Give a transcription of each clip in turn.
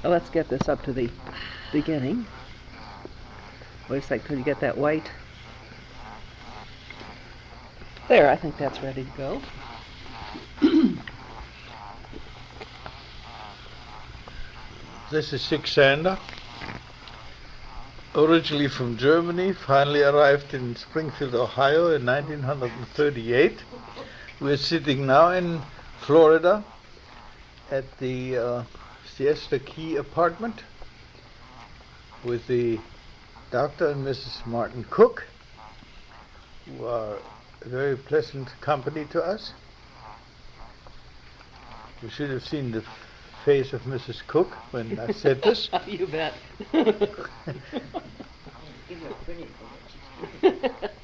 let's get this up to the beginning. Wait a sec till you get that white. There, I think that's ready to go. This is Sig Sander, originally from Germany, finally arrived in Springfield, Ohio in 1938. We're sitting now in Florida at the Siesta Key apartment with the Dr. and Mrs. Martin Cook, who are a very pleasant company to us. You should have seen the face of Mrs. Cook when I said this. You bet.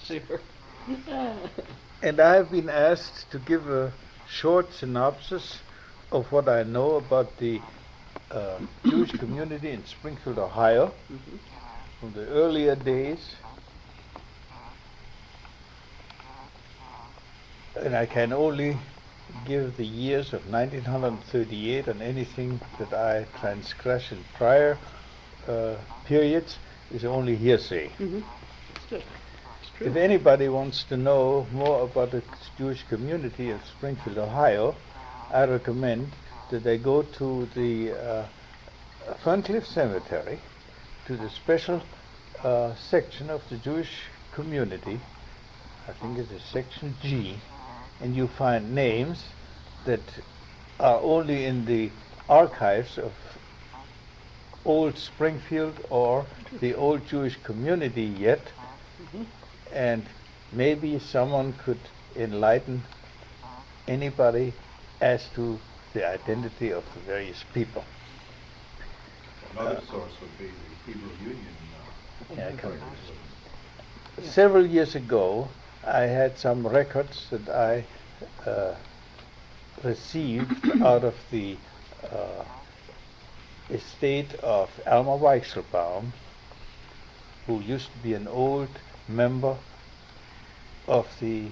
Super. And I have been asked to give a short synopsis of what I know about the Jewish community in Springfield, Ohio, from the earlier days. And I can only give the years of 1938, and anything that I transgress in prior periods is only hearsay. If anybody wants to know more about the Jewish community of Springfield, Ohio, I recommend that they go to the Ferncliff Cemetery, to the special section of the Jewish community. I think it is section G, and you find names that are only in the archives of old Springfield or the old Jewish community yet, and maybe someone could enlighten anybody as to the identity of the various people. Another source would be the Hebrew Union. Several years ago, I had some records that I received out of the estate of Alma Weichselbaum, who used to be an old member of the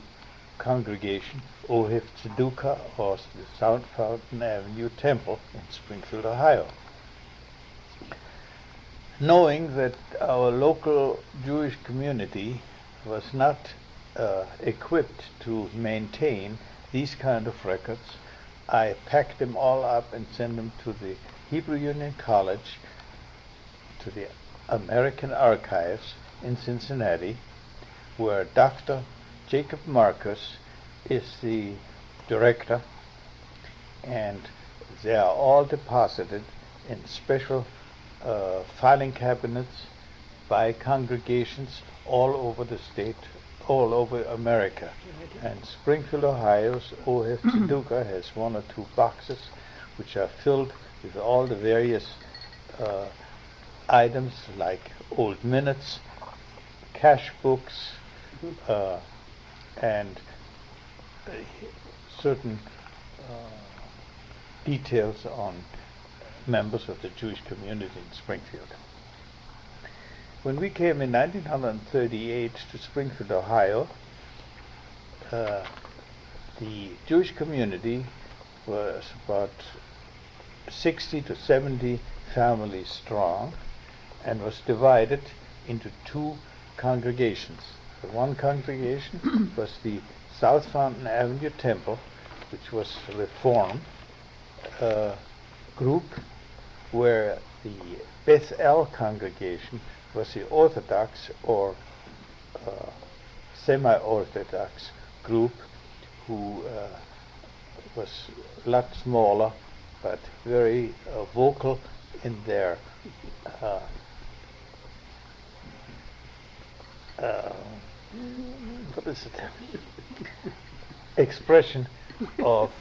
congregation Ohef Tzedukah, or the South Fountain Avenue Temple in Springfield, Ohio. Knowing that our local Jewish community was not equipped to maintain these kind of records, I packed them all up and sent them to the Hebrew Union College, to the American Archives in Cincinnati, where Dr. Jacob Marcus is the director, and they are all deposited in special filing cabinets by congregations all over the state, all over America. And Springfield, Ohio's Ohef Tzedukah has one or two boxes which are filled with all the various items like old minutes, cash books, and certain details on members of the Jewish community in Springfield. When we came in 1938 to Springfield, Ohio, the Jewish community was about 60 to 70 families strong, and was divided into two congregations. The one congregation was the South Fountain Avenue Temple, which was a Reform group, where the Beth El congregation was the Orthodox or semi-Orthodox group, who was a lot smaller but very vocal in their what is it? Expression of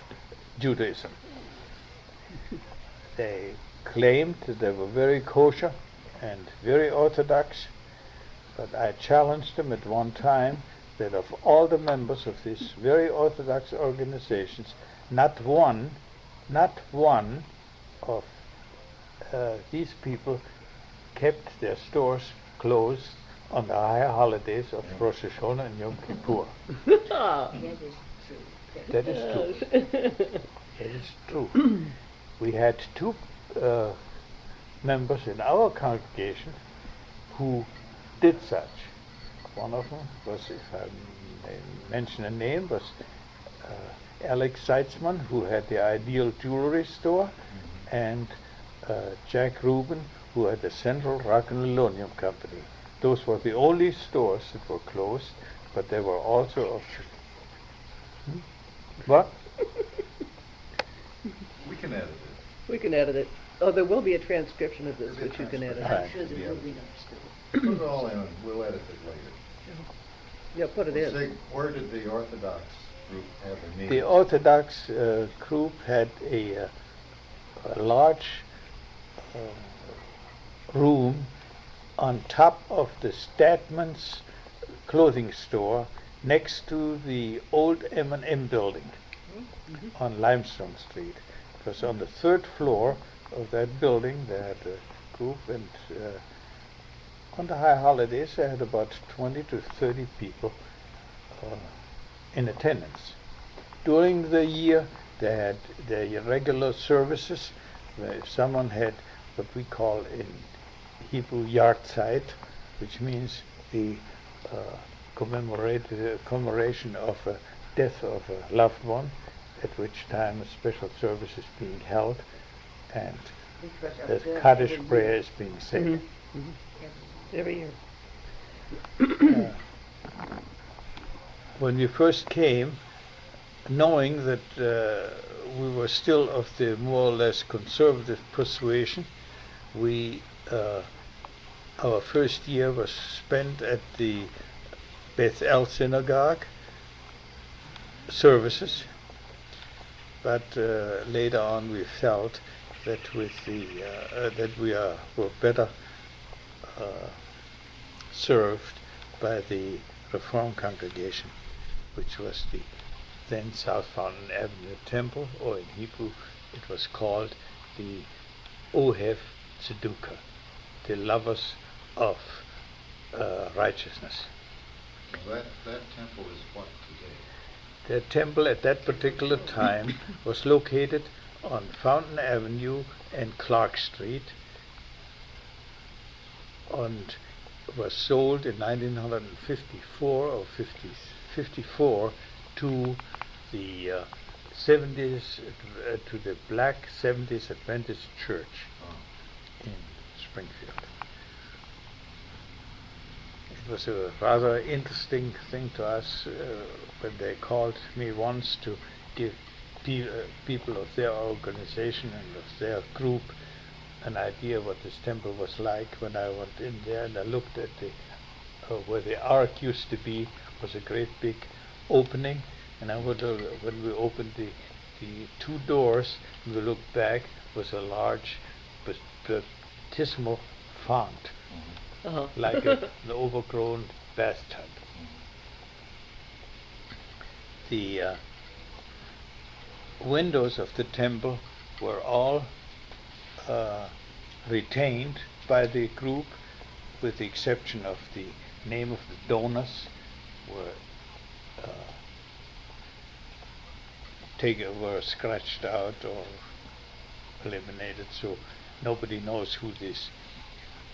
Judaism. They claimed that they were very kosher and very orthodox, but I challenged them at one time that of all the members of these very orthodox organizations, not one of these people kept their stores closed on the high holidays of Rosh Hashanah and Yom Kippur. That is true. That is true. We had two members in our congregation who did such. One of them was, if I may mention a name, was Alex Seitzman, who had the Ideal Jewelry Store, and Jack Rubin, who had the Central Rock and Linoleum Company. Those were the only stores that were closed, but there were also of... What? We can edit it. We can edit it. Oh, there will be a transcription of this, There'll be a which you can edit. transcription. I'm sure there will be no Put it all in, and we'll edit it later. Yeah, put it in. Sig, where did the Orthodox group have their meetings? The Orthodox group had a large room on top of the Statman's clothing store next to the old M&M building on Limestone Street. It was on the third floor of that building. They had a group, and on the high holidays they had about 20 to 30 people in attendance. During the year they had their regular services. If someone had what we call in Hebrew Yartzeit, which means the commemoration of a death of a loved one, at which time a special service is being held and the Kaddish prayer is being said. Every year. When we first came, knowing that we were still of the more or less conservative persuasion, our first year was spent at the Beth El Synagogue services, but later on we felt that with the that we were better served by the Reform congregation, which was the then South Fountain Avenue Temple, or in Hebrew it was called the Ohev Tzedukah, the lovers of righteousness. That temple is what today? The temple at that particular time was located on Fountain Avenue and Clark Street, and was sold in 1954 or 54 to the 70s, to the Black 70s Adventist Church in Springfield. It was a rather interesting thing to us when they called me once to give people of their organization and of their group an idea what this temple was like. When I went in there and I looked at the where the ark used to be, was a great big opening, and when we opened the two doors and we looked back, was a large baptismal font, like an overgrown bathtub. The windows of the temple were all retained by the group, with the exception of the name of the donors, were scratched out or eliminated, so nobody knows who this.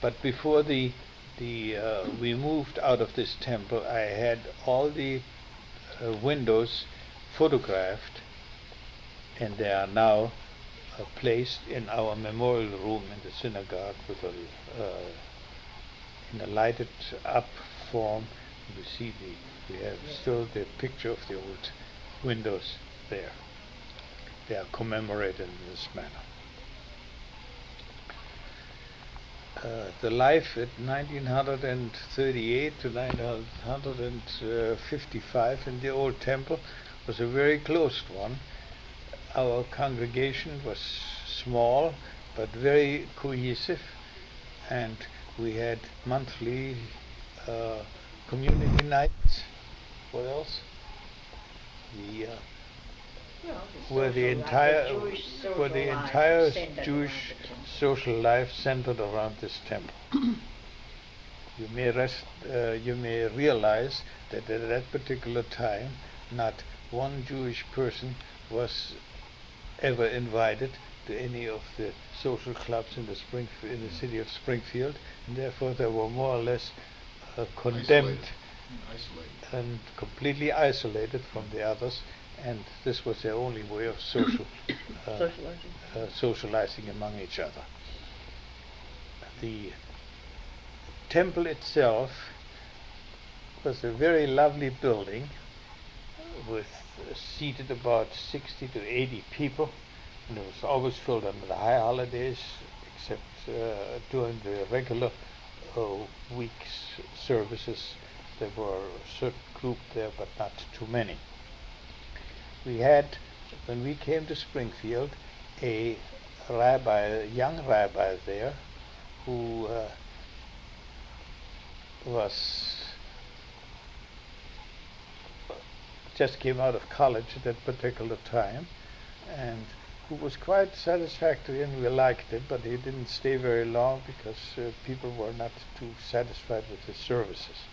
But before we moved out of this temple, I had all the windows photographed, and they are now placed in our memorial room in the synagogue with in a lighted up form. You see we have still the picture of the old windows there. They are commemorated in this manner. The life at 1938 to 1955 in the old temple was a very close one. Our congregation was small but very cohesive, and we had monthly community nights. What else? Where the entire Jewish social life centered around this temple. You may realize that at that particular time, not one Jewish person was ever invited to any of the social clubs in the city of Springfield, and therefore they were more or less condemned Isolated. and completely isolated from the others, and this was their only way of Socializing. socializing among each other. The temple itself was a very lovely building with seated about 60 to 80 people, and it was always filled under the high holidays, except during the regular week's services. There were a certain group there, but not too many. We had, when we came to Springfield, a young rabbi there, who just came out of college at that particular time, and who was quite satisfactory, and we liked him, but he didn't stay very long because people were not too satisfied with his services.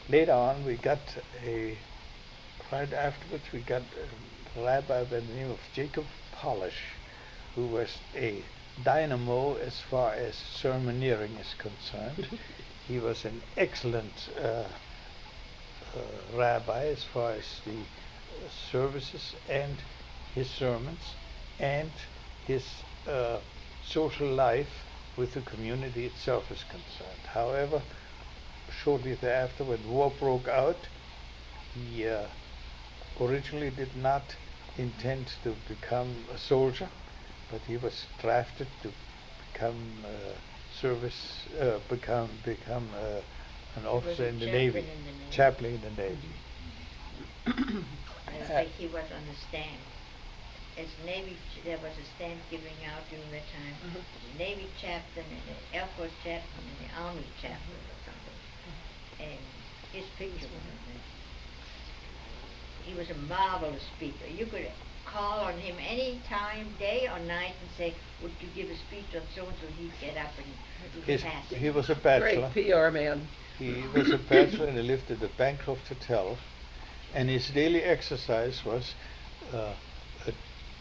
Later on, right afterwards, we got a rabbi by the name of Jacob Polish, who was a dynamo as far as sermoneering is concerned. He was an excellent rabbi as far as the services and his sermons and his social life with the community itself is concerned. However, shortly thereafter, when war broke out, he originally did not intend to become a soldier, but he was drafted to become an officer in the Navy, chaplain in the Navy. I think he was on the stand. As Navy, there was a stand giving out during that time. The Navy chaplain and the Air Force chaplain and the Army chaplain or something. And his picture was on there. He was a marvelous speaker. You could call on him any time, day or night, and say, would you give a speech on so-and-so? He'd get up and pass it. He was a bachelor. Great PR man. He was a bachelor and he lived at the Bancroft Hotel, and his daily exercise was a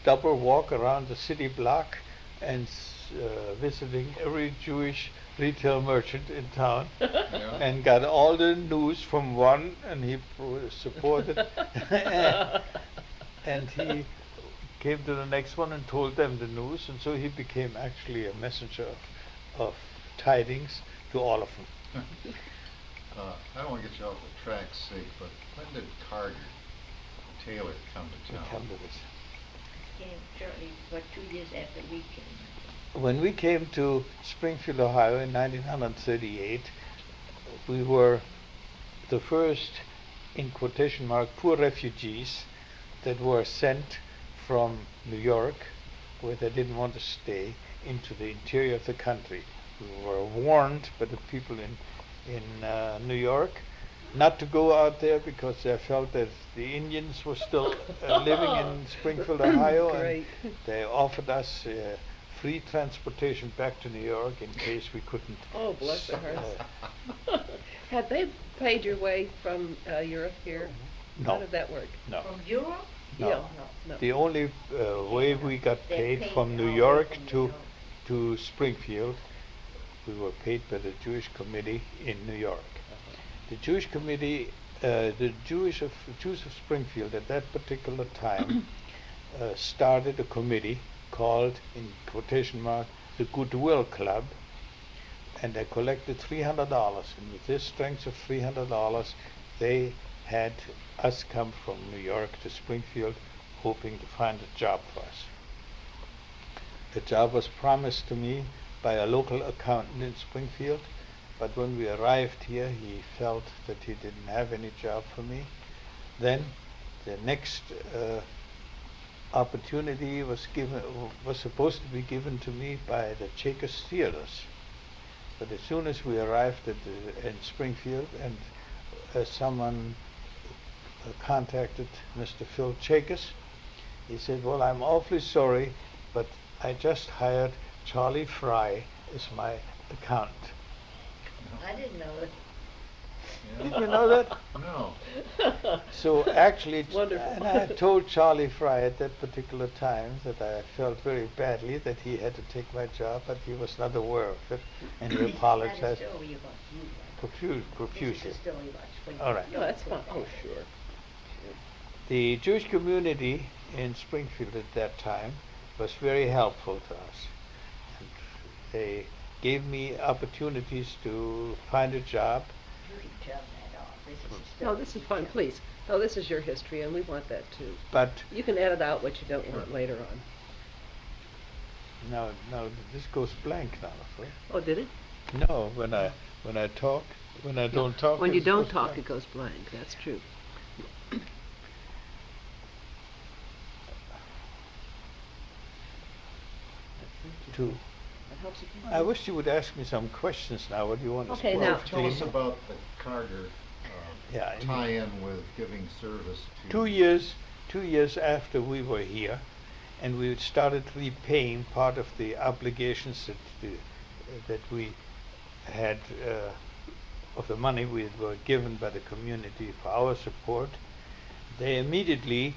double walk around the city block and visiting every Jewish retail merchant in town, and got all the news from one, and he supported and he came to the next one and told them the news, and so he became actually a messenger of tidings to all of them. I don't want to get you off the track's sake, but when did Carter Taylor come to town? Come to this. Came shortly, about 2 years after we came. When we came to Springfield, Ohio in 1938, we were the first, in quotation mark, poor refugees that were sent from New York, where they didn't want to stay, into the interior of the country. We were warned by the people in New York not to go out there because they felt that the Indians were still living in Springfield, Ohio, and they offered us free transportation back to New York in case we couldn't. Oh, bless their hearts. Had they paid your way from Europe here? No. How did that work? No. From Europe? No. Yeah, no. The only way we got They paid paid from New all York from New to York. to Springfield, we were paid by the Jewish Committee in New York. The Jewish Committee, the Jews of Springfield at that particular time started a committee called, in quotation mark, the Goodwill Club, and they collected $300, and with this strength of $300, they had us come from New York to Springfield, hoping to find a job for us. The job was promised to me by a local accountant in Springfield, but when we arrived here, he felt that he didn't have any job for me. Then the next opportunity was supposed to be given to me by the Chakos Theaters. But as soon as we arrived in Springfield, and someone contacted Mr. Phil Chakos, he said, well, I'm awfully sorry, but I just hired Charlie Fry as my accountant. I didn't know it. Did you know that? No. So actually, Wonderful. and I had told Charlie Fry at that particular time that I felt very badly that he had to take my job, but he was not aware of it, and he This is not a apologized story about you, right? This profusely. is a story about Springfield. All right. No, that's fine. Oh, sure. The Jewish community in Springfield at that time was very helpful to us. And they gave me opportunities to find a job. You can turn that off. This is a story. No, this is fun, please. No, this is your history, and we want that too. But You can edit out what you don't want later on. now this goes blank now. Right? Oh, did it? No, when I talk, when I don't talk. When you it don't goes talk, blank. it goes blank. That's true. To That helps you. I wish you would ask me some questions now. What do you want to Okay, speak now- of? Tell us about the Carter Yeah, I mean- tie-in with giving service to... 2 years after we were here, and we started repaying part of the obligations that we had of the money we were given by the community for our support. They immediately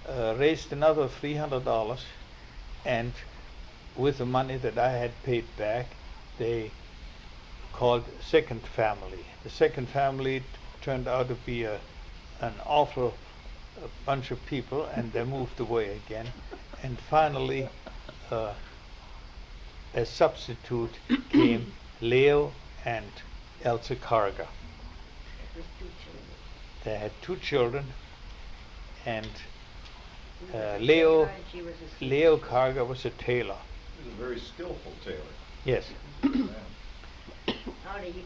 raised another $300, and with the money that I had paid back, they called second family. The second family turned out to be an awful bunch of people, and they moved away again. And finally, as substitute came Leo and Elsa Karga. With 2 children. They had 2 children, and He was a Leo tailor and she was a student. Leo Karga was a tailor. He was a very skillful tailor. Yes. Man. Only he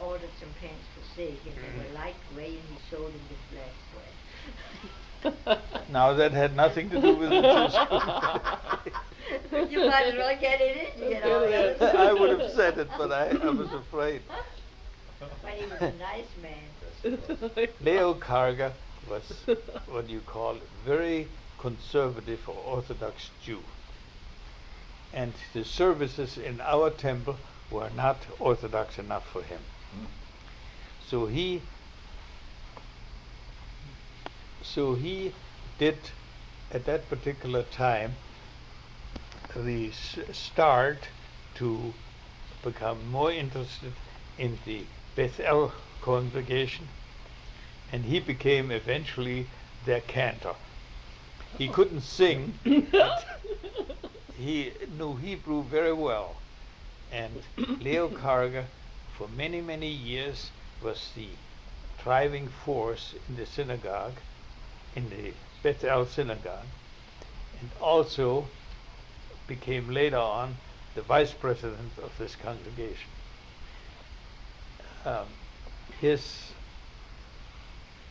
ordered some pants for Sig, and they were light gray, and he sewed them with black thread. Now that had nothing to do with the Jewish community. You might as well get it in, you know. the other stuff. I would have said it, but I was afraid. But he was a nice man. Leo Karga was what you call very conservative or Orthodox Jew. And the services in our temple were not Orthodox enough for him. Mm. So he did at that particular time the start to become more interested in the Bethel congregation, and he became eventually their cantor. He couldn't sing, but he knew Hebrew very well. And Leo Karga, for many, many years, was the driving force in the synagogue, in the Bethel synagogue, and also became later on the vice president of this congregation.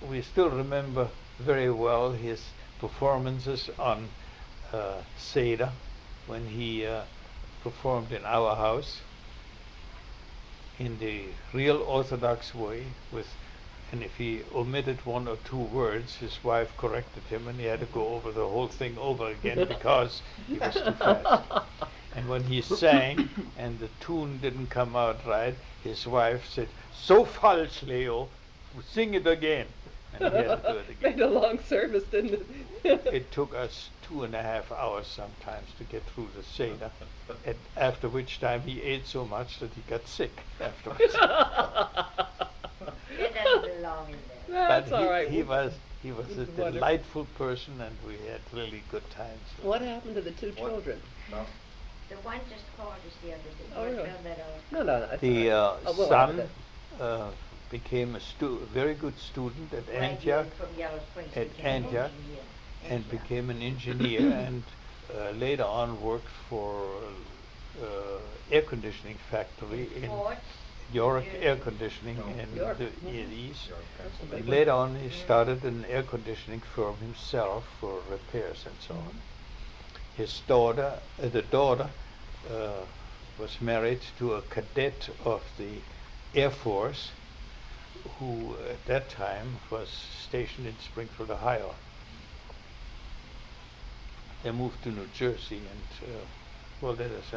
We still remember very well his performances on Seder, when he performed in our house in the real Orthodox way, and if he omitted 1 or 2 words, his wife corrected him, and he had to go over the whole thing over again because he was too fast. And when he sang and the tune didn't come out right, his wife said, "So falsch, Leo, sing it again." And he had to do it again. Made a long service, didn't it? It took us 2.5 hours sometimes to get through the Seder, after which time he ate so much that he got sick afterwards. It doesn't belong in there. That's But all right. he was a Wonderful. delightful person, and we had really good times. What happened to the 2 What? children? No. The one just called us the other day. Oh, You really? found that out. No, that's The all right. Oh, we'll son edit became a very good student at Antioch, Graduated from Yellow Springs, at became an Antioch, engineer. and Antioch. became an engineer, and later on worked for air conditioning factory in Forts, York New Air Jersey. Conditioning Oh. in York. the Mhm. East. York, That's a Pennsylvania. big And later on, he started an air conditioning firm himself for repairs and so on. His daughter, the daughter, was married to a cadet of the Air Force, who at that time was stationed in Springfield, Ohio. They moved to New Jersey, and well, there's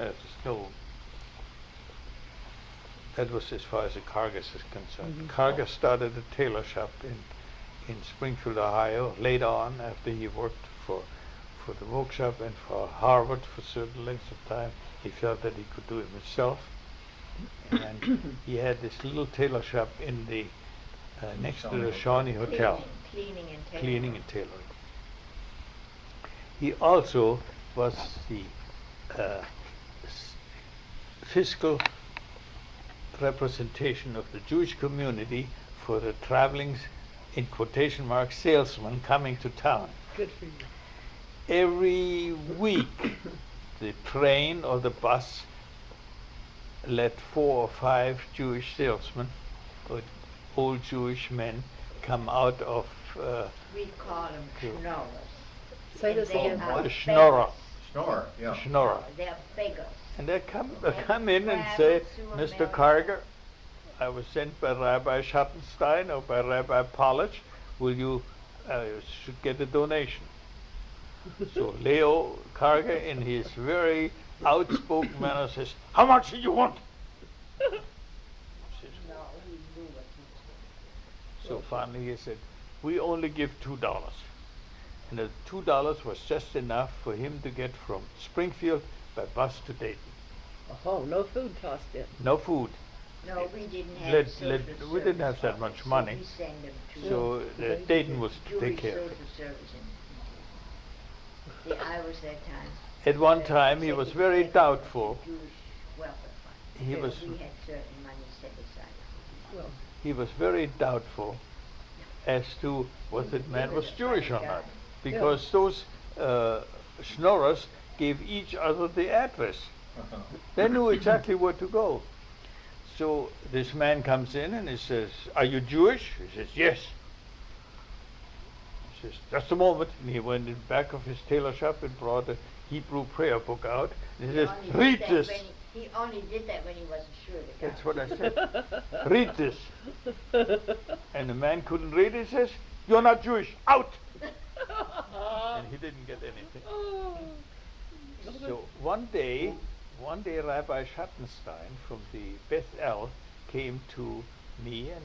no that was as far as the Cargis is concerned. Mhm. Cargis started a tailor shop in Springfield, Ohio. Later on, after he worked for the workshop and for Harvard for certain lengths of time, he felt that he could do it himself. And he had this little tailor shop in the next to the Shawnee Hotel, Cleaning and tailoring. cleaning and tailoring. He also was the fiscal representation of the Jewish community for the traveling, in quotation marks, salesman coming to town. Good for you. Every week, the train or the bus let 4 or 5 Jewish salesmen, or old Jewish men, come out of We call them schnorrers. Say this And they again. are the schnorrer. Snore, yeah. Schnorrer. They're beggars. And they come in and say, Mr. Karger, I was sent by Rabbi Schattenstein or by Rabbi Polish. Will you should get a donation? So Leo Karger, in his very outspoken manner, says, how much do you want? Says, No, he knew what he was. so finally he said, we only give $2. And the $2 was just enough for him to get from Springfield by bus to Dayton. Oh, no food tossed in. No food. No, we didn't have Let- social let- we didn't have that service much office, so money. we send them to So Dayton was to Jewish take care of social it. service. See, I was that time. At one time he was very executive doubtful. Jewish welfare fund. He So was- we had certain money set aside. Well, He was very doubtful as to whether that man was Jewish or not. Because those schnorrers gave each other the address. They knew exactly where to go. So this man comes in and he says, are you Jewish? He says, yes. He says, just a moment. And he went in back of his tailor shop and brought a Hebrew prayer book out. And he says, only did read that this. when he only did that when he wasn't sure the guy. That's what I said. Read this. And the man couldn't read it. He says, you're not Jewish. Out. And he didn't get anything. So one day Rabbi Schattenstein from the Beth El came to me and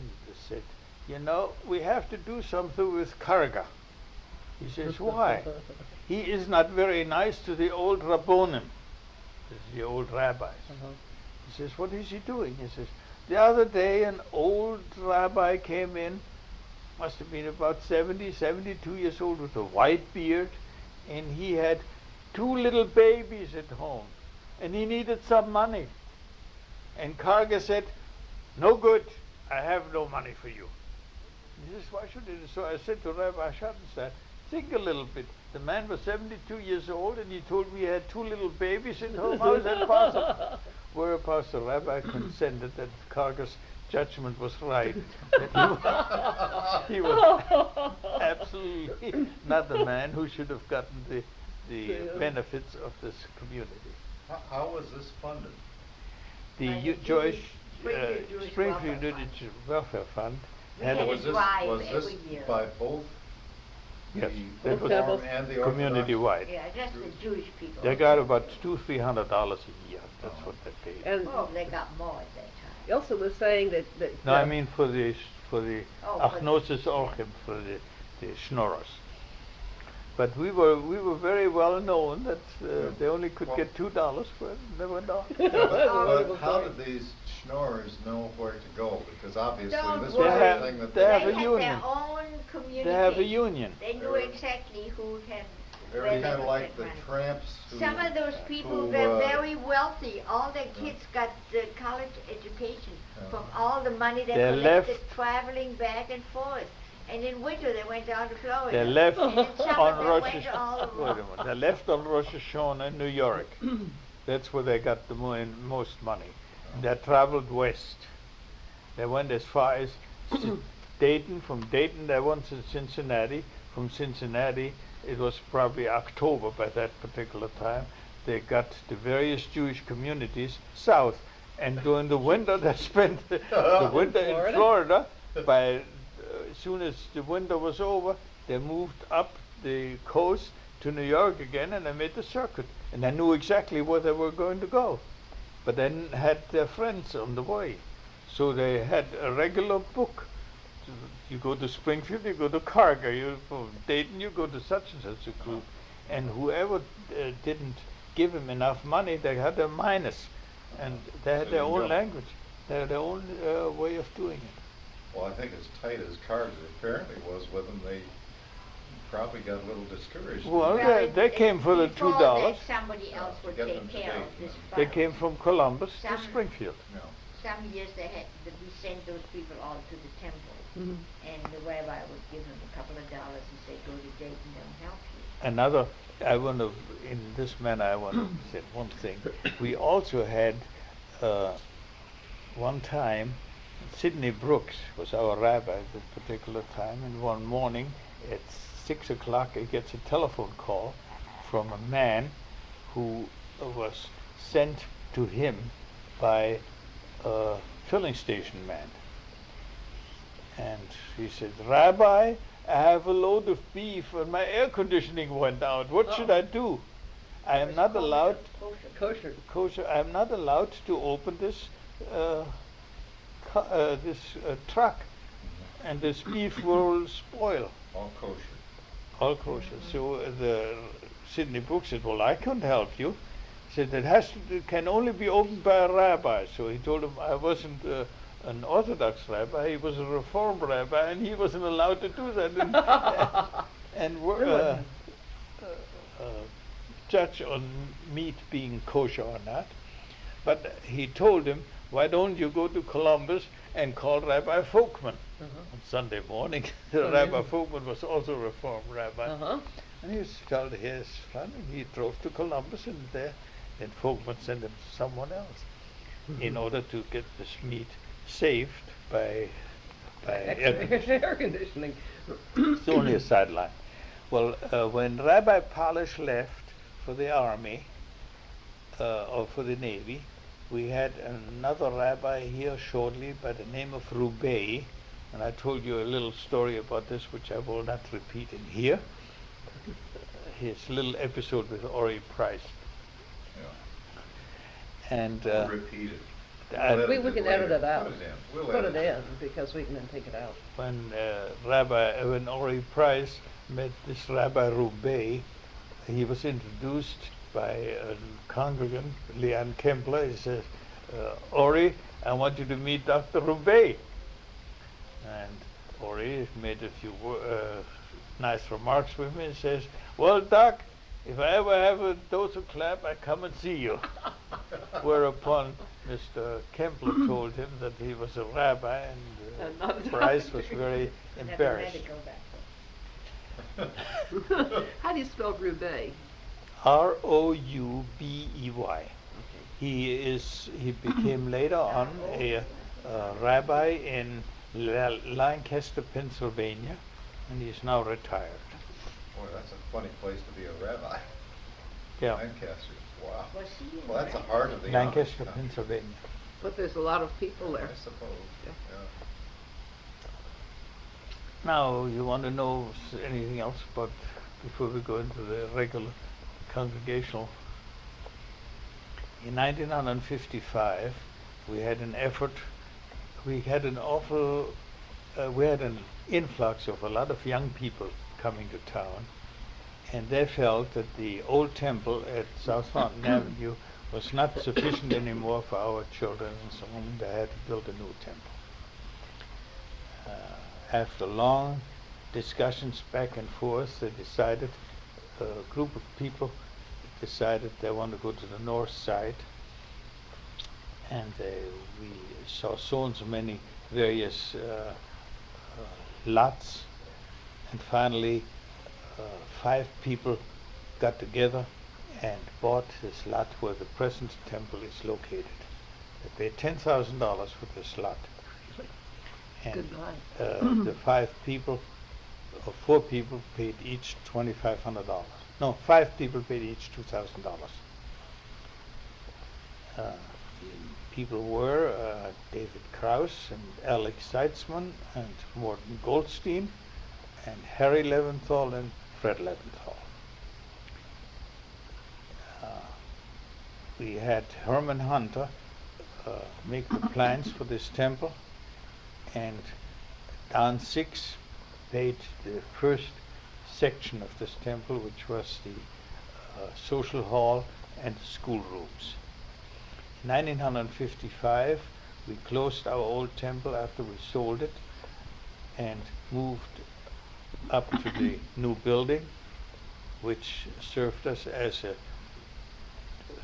said, you know, we have to do something with Karga. He says, why? He is not very nice to the old Rabbonim, the old rabbis. He says, what is he doing? He says, the other day an old rabbi came in, must have been about 70, 72 years old with a white beard, and he had 2 little babies at home, and he needed some money. And Karga said, no good, I have no money for you. He says, why should it? So I said to Rabbi Schattenstein, think a little bit. The man was 72 years old and he told me he had 2 little babies at home. How is that possible? Whereupon the rabbi consented that Karga's judgment was right. That he was absolutely not the man who should have gotten the benefits of this community. How was this funded? The By the Jewish Springfield Springfield Welfare Fund. Jewish Welfare Fund We had had a- Was this, drive was this every year. by both Yes, the that was Reform and the community Orthodox? wide. Yeah, just the Jewish people. They got about $200-300 a year. That's what they paid. and Oh, they got more at that time. Elsa was saying that No, I mean for the Oh, for the- Achnosis Orchim, for the schnorrers. But we were very well known that they only could Well- get $2 for it. And they went on. But how did these schnorrers know where to go? Because obviously Don't this worry. was They have- the thing that they have a had union. their own community. They have a union. They knew exactly who had. They where were they kind of could like get the money. tramps who... Some of those people who, were very wealthy. All their kids got college education Yeah. from all the money they They collected left- traveling back and forth. And in winter they went down to Florida. They left And in summer on they Rosh went to all the Wait a minute. They left on Rosh Hashanah in New York. That's where they got the most money. They traveled west. They went as far as Dayton. From Dayton they went to Cincinnati. From Cincinnati it was probably October by that particular time. They got the various Jewish communities south. And during the winter they spent the winter in Florida. By as soon as the winter was over, they moved up the coast to New York again, and they made the circuit. And they knew exactly where they were going to go. But they had their friends on the way. So they had a regular book. You go to Springfield, you go to Carger, you go to Dayton, you go to such and such a group. And whoever didn't give him enough money, they had a minus. And they had So their you own don't. language. They had their own way of doing it. Well, I think as tight as Carter apparently was with them, they probably got a little discouraged. Well, they came for the before $2. that somebody else would Get them take to care date, of this yeah. They farm. came from Columbus to Some- Springfield. No. Some years we sent those people all to the temple, and the rabbi would give them a couple of dollars and say, go to Dayton, they'll help you. Another, I want to, in this manner, I want to say one thing. We also had, one time, Sidney Brooks was our rabbi at this particular time, and one morning at 6 o'clock he gets a telephone call from a man who was sent to him by a filling station man. And he said, Rabbi, I have a load of beef and my air conditioning went out. What should I do? I am not allowed, kosher, I am not allowed to open this truck, and this beef will spoil. All kosher. All kosher. So the Sidney Brooks said, well, I can't help you. He said, it can only be opened by a rabbi. So he told him I wasn't an Orthodox rabbi, he was a Reformed rabbi, and he wasn't allowed to do that. And judge on meat being kosher or not. But he told him, why don't you go to Columbus and call Rabbi Folkman? On Sunday morning, Rabbi Folkman was also a Reformed rabbi. And he told his son, and he drove to Columbus, and there, then Folkman sent him to someone else in order to get this meat saved by air conditioning. It's only a sideline. Well, when Rabbi Polish left for the army, or for the Navy, we had another rabbi here shortly by the name of Roubaix, and I told you a little story about this, which I will not repeat in here. His little episode with Ori Price. Yeah. And We'll repeat it. We can edit it out. Put it in. We'll Put edit it in, because we can then take it out. When Ori Price met this Rabbi Roubaix, he was introduced by a congregant, Leon Kempler. He says, Ori, I want you to meet Dr. Roubaix. And Ori made a few nice remarks with me and says, well, Doc, if I ever have a dose of clap, I come and see you. Whereupon Mr. Kempler told him that he was a rabbi, and Price was very embarrassed. How do you spell Roubaix? Roubey. He became later on a rabbi in Lancaster, Pennsylvania, and he is now retired. Boy, that's a funny place to be a rabbi. Yeah. Lancaster. Wow. Was he in Well, that's the Red? heart of the Lancaster, Amish country. Pennsylvania. But there's a lot of people there. I suppose. Yeah. Now, you want to know anything else about, before we go into the regular congregational? In 1955, we had an effort, we had an influx of a lot of young people coming to town, and they felt that the old temple at South Fountain Avenue was not sufficient anymore for our children, and so on. They had to build a new temple. After long discussions back and forth, they decided, a group of people decided they want to go to the north side, and we saw so and so many various lots, and finally 5 people got together and bought this lot where the present temple is located. They paid $10,000 for this lot. And the 5 people, or 4 people, paid each $2,500. No, 5 people paid each $2,000. People were David Krause and Alex Seitzman and Morton Goldstein and Harry Leventhal and Fred Leventhal. We had Herman Hunter, make the plans for this temple, and Don Six paid the first section of this temple, which was the social hall and the schoolrooms. In 1955, we closed our old temple after we sold it and moved up to the new building, which served us as a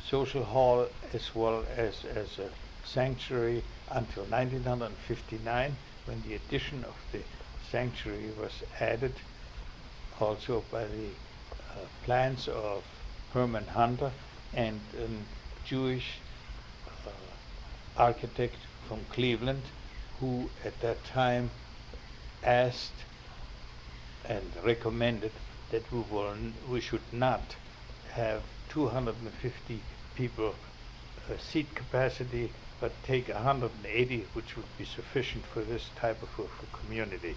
social hall as well as a sanctuary until 1959, when the addition of the sanctuary was added also by the plans of Herman Hunter and a Jewish architect from Cleveland, who at that time asked and recommended that we should not have 250 people seat capacity, but take 180, which would be sufficient for this type of a community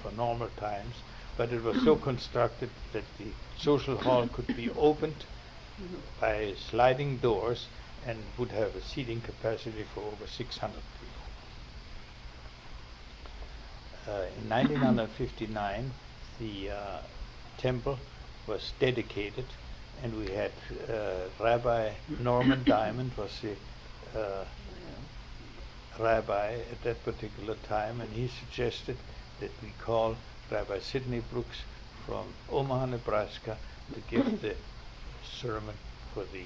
for normal times. But it was so constructed that the social hall could be opened by sliding doors and would have a seating capacity for over 600 people. In 1959, the temple was dedicated, and we had Rabbi Norman Diamond was the rabbi at that particular time, and he suggested that we call Rabbi Sidney Brooks from Omaha, Nebraska, to give the sermon for the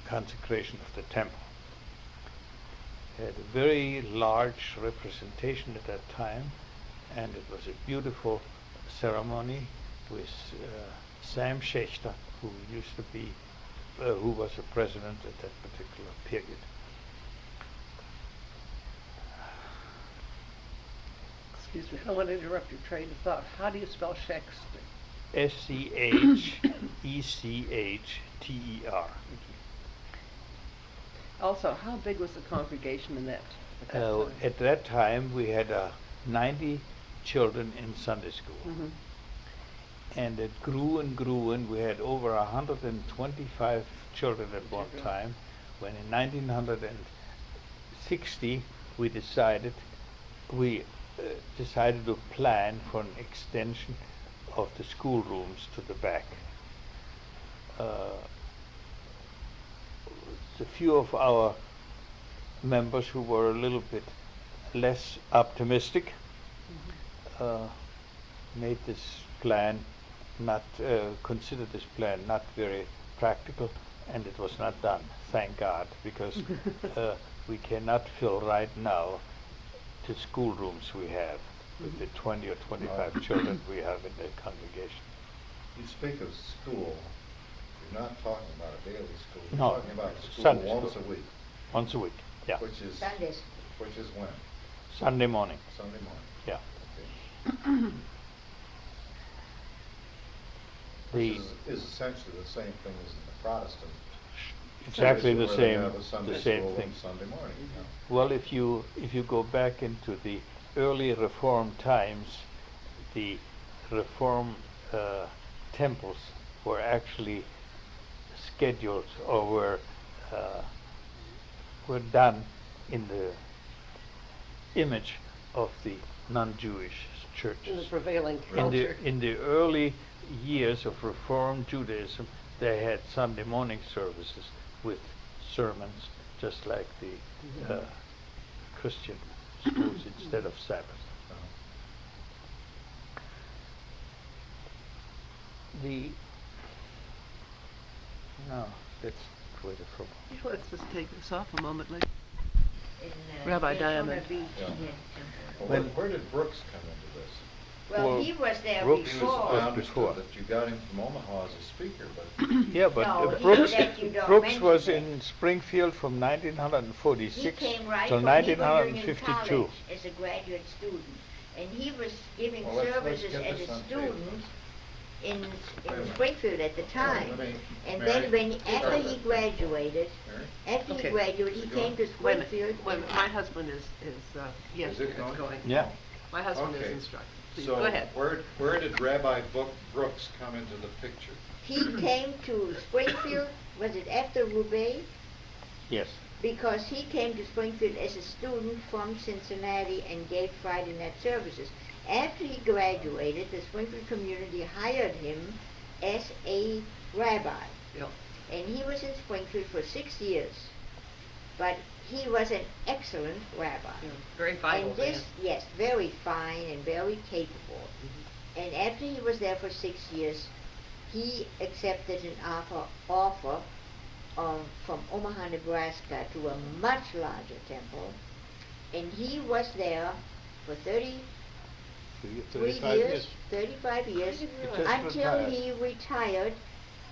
consecration of the temple. It had a very large representation at that time, and it was a beautiful ceremony with Sam Schechter, who used to be, who was a president at that particular period. Excuse me, I don't want to interrupt your train of thought. How do you spell Schechter? Schechter. Also, how big was the congregation in that? At that time, we had 90 children in Sunday school. Mm-hmm. And it grew and grew, and we had over 125 children at one time, when in 1960 we decided to plan for an extension of the schoolrooms to the back. A few of our members who were a little bit less optimistic made this plan considered this plan not very practical, and it was not done, thank God, because we cannot fill right now the schoolrooms we have with the 20 or 25 children we have in the congregation. You speak of school, you're not talking about a daily school, you're No, talking about school Sunday once school. a week. Once a week, yeah. Which is Sundays. Which is when? Sunday morning. Sunday morning. Yeah. Okay. Which is essentially the same thing as in the Protestant. Exactly the where they same, have a Sunday the same school thing. on Sunday morning. Yeah. Well, if you go back into the early Reform times, the Reform temples were actually scheduled or were done in the image of the non-Jewish churches. In the prevailing culture. In the early years of Reform Judaism, they had Sunday morning services with sermons, just like the Christian schools instead of Sabbath. That's quite a trouble. Let's just take this off a moment, like In, Rabbi Daytona Diamond. Beach, Yeah. yes. Well, where did Brooks come into this? Well, he was there Brooks He before. was, I was before. understood that you got him from Omaha as a speaker, but Yeah, but No, Brooks, that you don't Brooks mention was it. in Springfield from He 1946 came right till from, he was in 1952. college as a graduate student. And he was giving Well, let's services get as this a on tape. student in Wait a minute. Springfield at the time. Let me- And Mary, then when, start after with he that. graduated, Mary? after Okay. he graduated, he Is it came to going? Wait a minute. Springfield. Wait a and- minute. My husband is yes, Is it it's going? going. Yeah. My husband Okay. is instructed. Please, So go ahead. where did Rabbi Brooks come into the picture? He came to Springfield, was it after Roubaix? Yes. Because he came to Springfield as a student from Cincinnati and gave Friday night services. After he graduated, the Springfield community hired him as a rabbi. Yep. And he was in Springfield for 6 years. But he was an excellent rabbi. Yeah, very Bible And this, man. yes, very fine and very capable. And after he was there for 6 years, he accepted an offer from Omaha, Nebraska, to a much larger temple, and he was there for 35 years. 35 years, He just until retired. he retired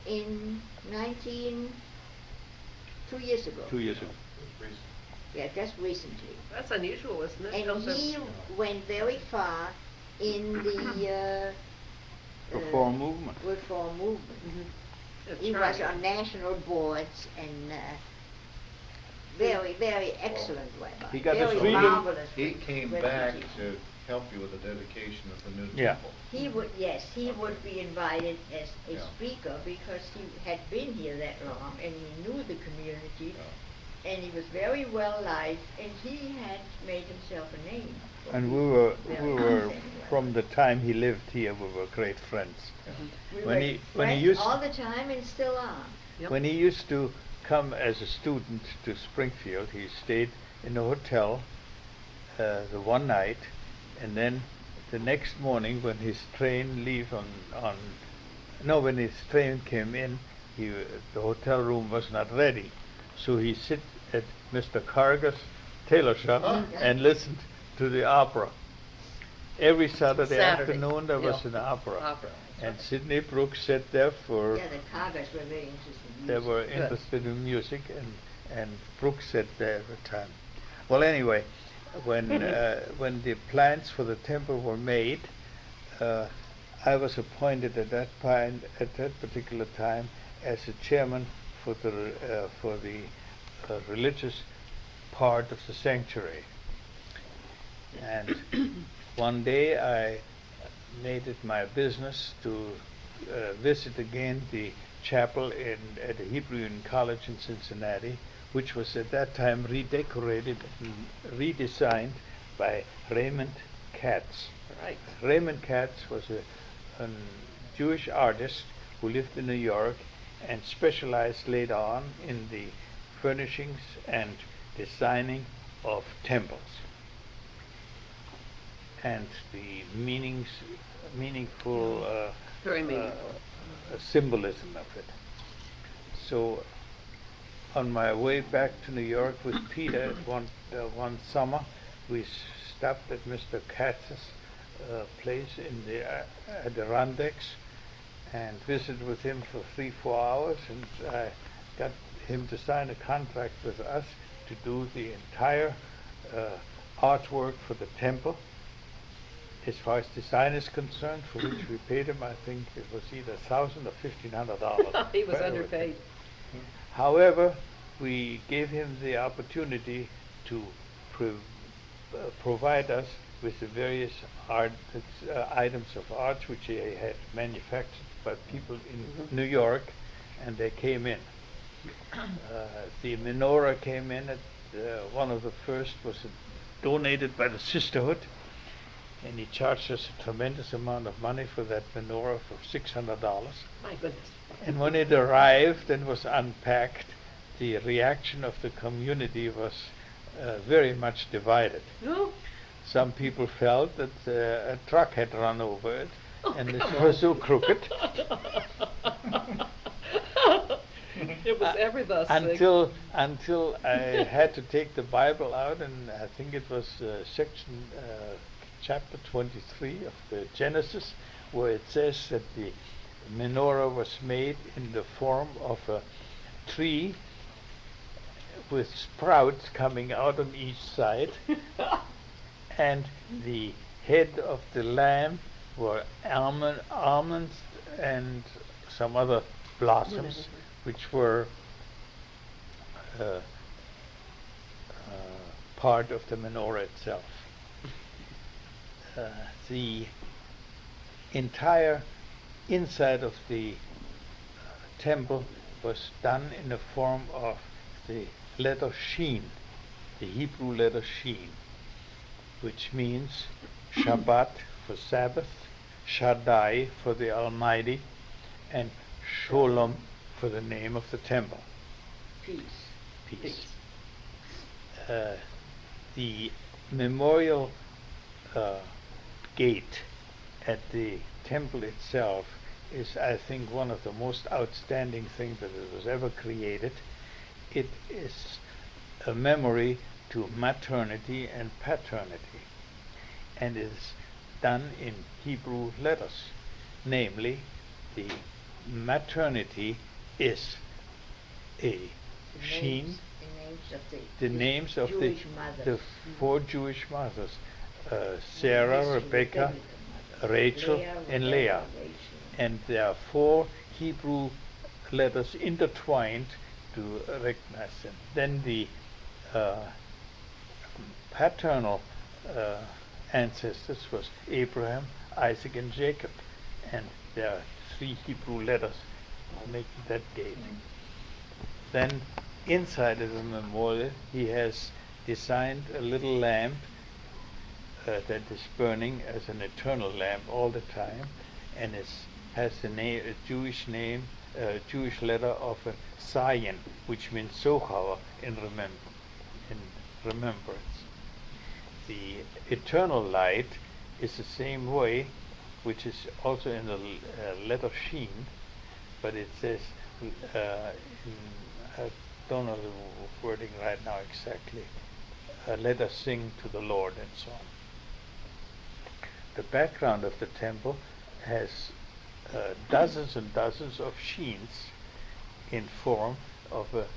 in 2 years ago. 2 years ago. Yeah, just recently. That's unusual, isn't it? And Don't the- he went very far in the Reform movement. reform movement. That's He right. was on national boards and very, very excellent rabbi. He got his very freedom. marvelous He came back refugee. to help you with the dedication of the new Yeah. temple. He would, yes, he would be invited as a Yeah. speaker because he had been here that long and he knew the community and he was very well liked and he had made himself a name. And we Very were nice from the time he lived here, we were great friends. We when were he friends used- all the time and still are. Yep. When he used to come as a student to Springfield, he stayed in a hotel the one night, and then the next morning when his train when his train came in, the hotel room was not ready, so he sit at Mr. Carger's tailor shop and listened to the opera. Every Saturday Saturday, afternoon there was yeah. an opera. Opera. And Sidney Brooks sat there for Yeah, the Cargers were very interested in they music. were Good. interested in music, and Brooks sat there at the time. Well, anyway, when the plans for the temple were made, I was appointed at that particular time as the chairman for the religious part of the sanctuary. And one day I made it my business to visit again the chapel at the Hebrew Union College in Cincinnati, which was at that time redecorated and redesigned by Raymond Katz. Right. Raymond Katz was a Jewish artist who lived in New York and specialized later on in the furnishings and designing of temples and the meaningful Very meaningful. symbolism of it. So on my way back to New York with Peter one summer, we stopped at Mr. Katz's place in the Adirondacks and visited with him for 3-4 hours, and I got him to sign a contract with us to do the entire artwork for the temple. As far as design is concerned, for which we paid him, I think it was either $1,000 or $1,500. He was for underpaid. everything. However, we gave him the opportunity to provide us with the various items of art which he had manufactured by people in New York, and they came in. The menorah came in at one of the first was donated by the sisterhood, and he charged us a tremendous amount of money for that menorah for $600. My goodness. And when it arrived and was unpacked, the reaction of the community was very much divided. No? Some people felt that a truck had run over it, Oh, and it come was so crooked. It was ever thus. until I had to take the Bible out, and I think it was chapter 23 of the Genesis, where it says that the menorah was made in the form of a tree with sprouts coming out on each side, and the head of the lamb were almonds and some other blossoms, which were part of the menorah itself. The entire inside of the temple was done in the form of the letter Shin, the Hebrew letter Shin, which means Shabbat for Sabbath, Shaddai for the Almighty, and Sholom for the name of the temple. Peace. Peace. The memorial gate at the temple itself is, I think, one of the most outstanding things that was ever created. It is a memory to maternity and paternity, and is done in Hebrew letters. Namely, the maternity is a Shin, the names of the four Jewish mothers, Sarah, Rebecca, Rachel, and Leah. And there are four Hebrew letters intertwined to recognize them. Then the paternal ancestors was Abraham, Isaac, and Jacob. And there are three Hebrew letters making that gate. Then inside of the memorial he has designed a little lamp that is burning as an eternal lamp all the time, and has a Jewish name, Jewish letter of a Zion, which means Zohar, in remembrance. The eternal light is the same way, which is also in the letter Shin, but it says, I don't know the wording right now exactly, let us sing to the Lord, and so on. The background of the temple has dozens and dozens of sheens in form of a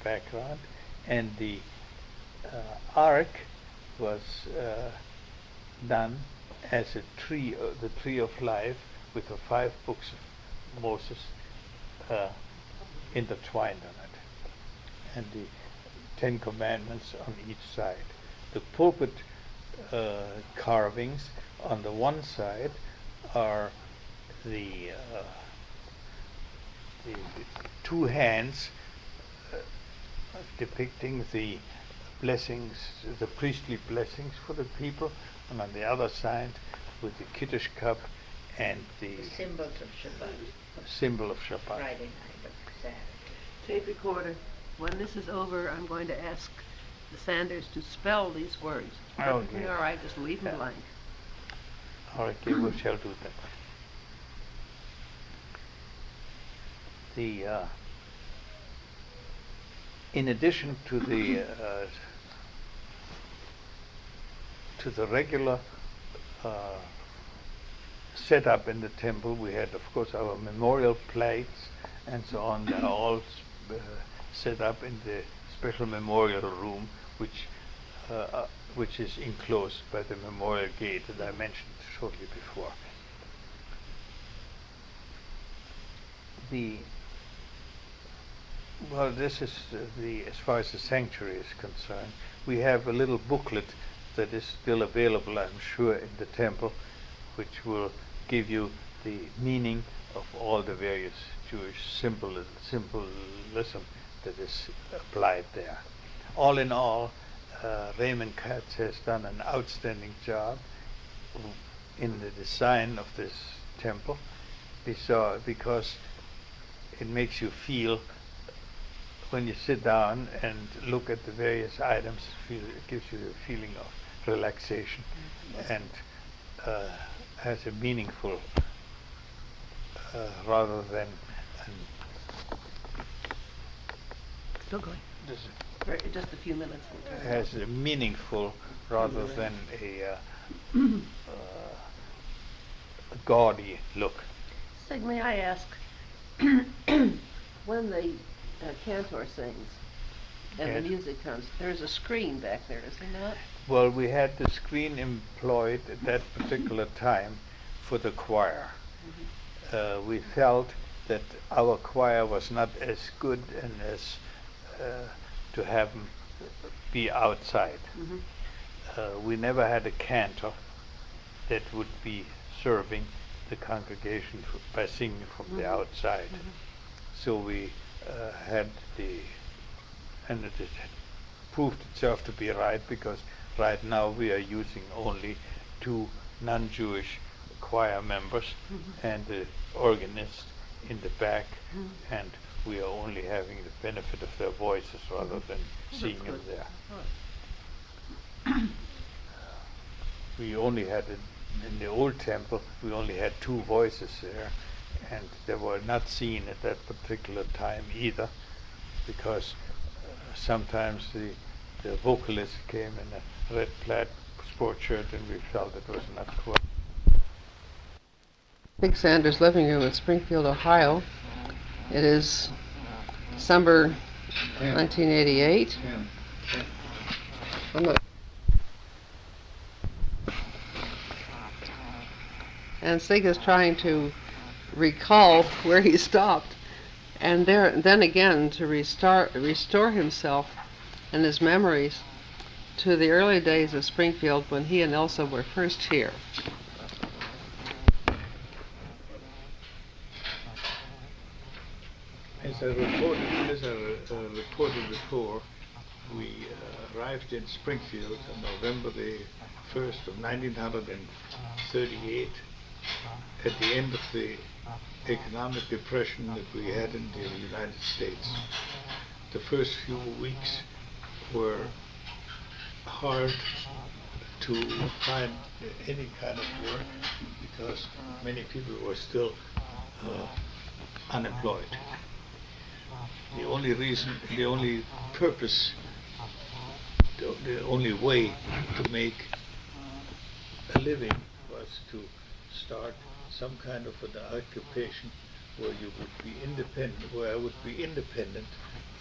background, and the ark was done as a tree, the tree of life, with the 5 books of Moses intertwined on it, and the 10 commandments on each side. The pulpit carvings on the one side are the 2 hands depicting the blessings, the priestly blessings for the people, and on the other side with the Kiddush cup and the symbols of Shabbat. Symbol of Shabbat. Friday night, but Saturday. Tape recorder, when this is over, I'm going to ask the Sanders to spell these words. Okay. All right, just leave them blank. All right, okay, we shall do that. The in addition to the regular setup in the temple, we had, of course, our memorial plates and so on. They are all set up in the special memorial room, which is enclosed by the memorial gate that I mentioned shortly before. Well, this is as far as the sanctuary is concerned. We have a little booklet that is still available, I'm sure, in the temple, which will give you the meaning of all the various Jewish symbolism that is applied there. All in all, Raymond Katz has done an outstanding job in the design of this temple, because it makes you feel, when you sit down and look at the various items, it gives you a feeling of relaxation, and has a meaningful rather than Still going. Just a few minutes. has a meaningful rather than a gaudy look. Sig, may I ask, when the cantor sings and Yes. the music comes, there's a screen back there, is there not? Well, we had the screen employed at that particular time for the choir. We felt that our choir was not as good and as to have them be outside. We never had a cantor that would be serving the congregation by singing from the outside. So we had the and it proved itself to be right, because right now we are using only 2 non-Jewish choir members and the organist in the back, and we are only having the benefit of their voices rather than seeing them good. there. Right. We only had in the old temple, we only had 2 voices there, and they were not seen at that particular time either, because sometimes the vocalist came in a red plaid sport shirt, and we felt it was not quite. Sig Sander's living room in Springfield, Ohio. It is December 1988. I'm not. And Sig is trying to recall where he stopped, and then again to restore himself and his memories to the early days of Springfield when he and Elsa were first here. As I reported before, we arrived in Springfield on November the 1st of 1938, at the end of the economic depression that we had in the United States. The first few weeks were hard to find any kind of work because many people were still unemployed. The only reason, the only purpose, the only way to make a living was to start some kind of an occupation where you would be independent, where I would be independent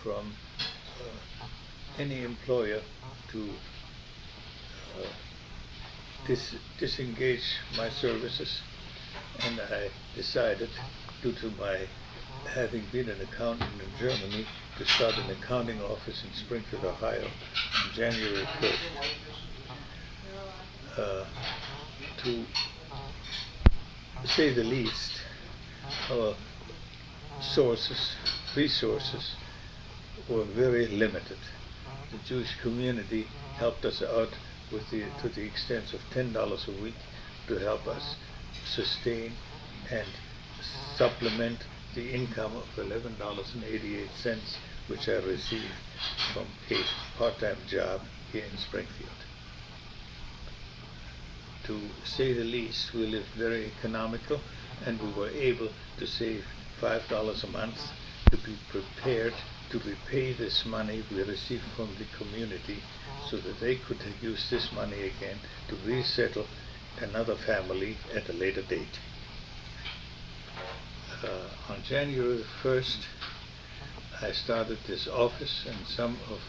from any employer to disengage my services. And I decided, due to my having been an accountant in Germany, to start an accounting office in Springfield, Ohio on January 1st. To say the least, our resources were very limited. The Jewish community helped us out to the extent of $10 a week to help us sustain and supplement the income of $11.88, which I received from a part-time job here in Springfield. To say the least, we lived very economical, and we were able to save $5 a month to be prepared to repay this money we received from the community, so that they could use this money again to resettle another family at a later date. On January 1st, I started this office, and some of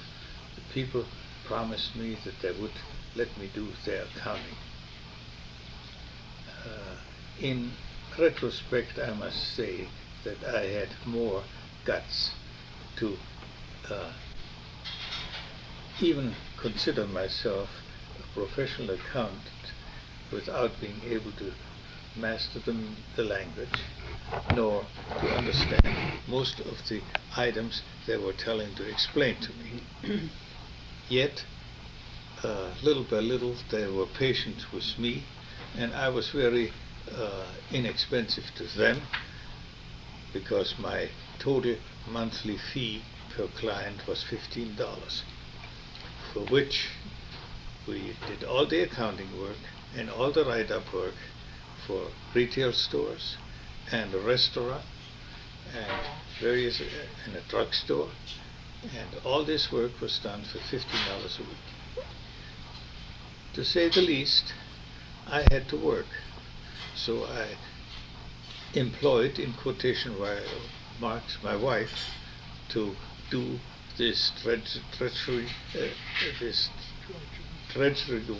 the people promised me that they would let me do their accounting. In retrospect, I must say that I had more guts to even consider myself a professional accountant without being able to master the language, nor to understand most of the items they were telling to explain to me. Yet, little by little, they were patient with me, and I was very inexpensive to them, because my total monthly fee per client was $15, for which we did all the accounting work and all the write-up work for retail stores and a restaurant and and a drugstore, and all this work was done for $15 a week. To say the least, I had to work, so I employed, in quotation marks, my wife to do this treachery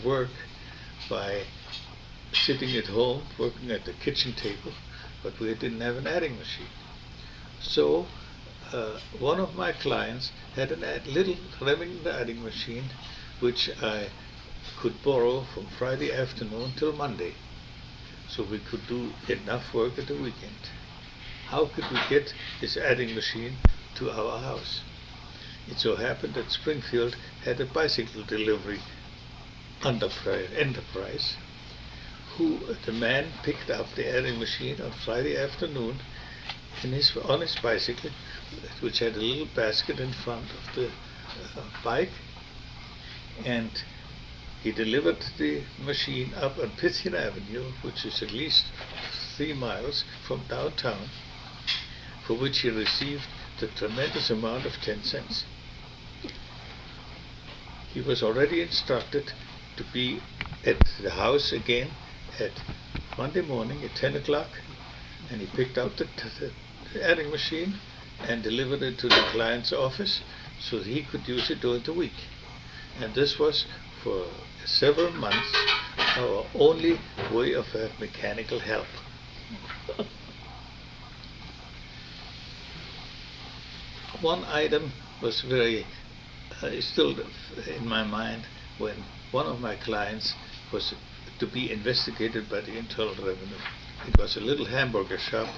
work by sitting at home working at the kitchen table, but we didn't have an adding machine. So one of my clients had a little Remington adding machine, which I could borrow from Friday afternoon till Monday, so we could do enough work at the weekend. How could we get this adding machine to our house? It so happened that Springfield had a bicycle delivery enterprise, who the man picked up the adding machine on Friday afternoon on his bicycle, which had a little basket in front of the bike, and he delivered the machine up on Pythian Avenue, which is at least 3 miles from downtown, for which he received the tremendous amount of 10 cents. He was already instructed to be at the house again at Monday morning at 10 o'clock, and he picked up the adding machine and delivered it to the client's office so that he could use it during the week. And this was for several months our only way of mechanical help. One item was very still in my mind when one of my clients was to be investigated by the Internal Revenue. It was a little hamburger shop,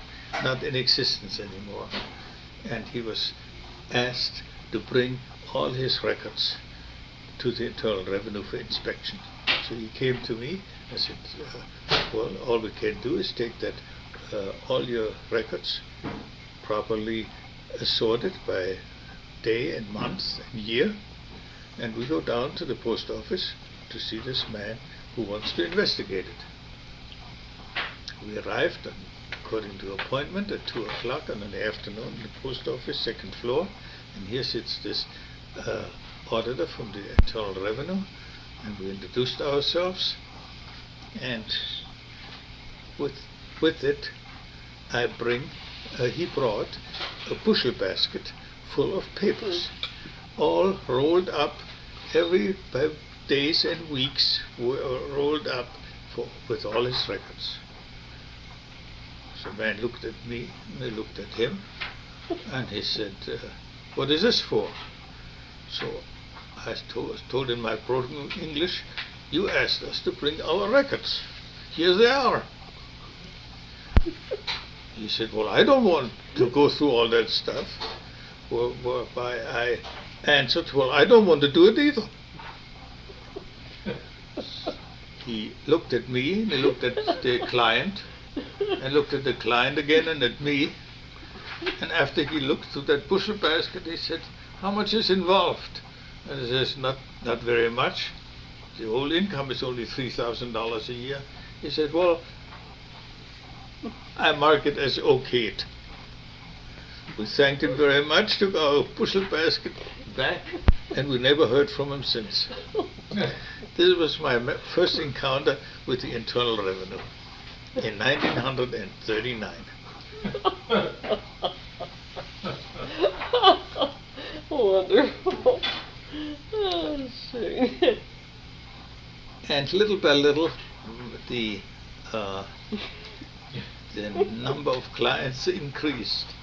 not in existence anymore, and he was asked to bring all his records to the Internal Revenue for inspection. So he came to me and said, well, all we can do is take that all your records properly assorted by day and month and year, and we go down to the post office to see this man who wants to investigate it. We arrived, according to appointment, at 2 o'clock in the afternoon in the post office, 2nd floor, and here sits this auditor from the Internal Revenue, and we introduced ourselves, and with it he brought a bushel basket full of papers, all rolled up every days and weeks, were rolled up with all his records. So the man looked at me, and I looked at him, and he said, what is this for? So I told in my broken English, you asked us to bring our records. Here they are. He said, well, I don't want to go through all that stuff. Whereby I answered, well, I don't want to do it either. He looked at me, and he looked at the client, and looked at the client again and at me. And after he looked through that bushel basket, he said, how much is involved? And I says, not very much. The whole income is only $3,000 a year. He said, well, I mark it as okayed. We thanked him very much, took our bushel basket back, and we never heard from him since. This was my first encounter with the Internal Revenue in 1939. Wonderful. And little by little, the number of clients increased.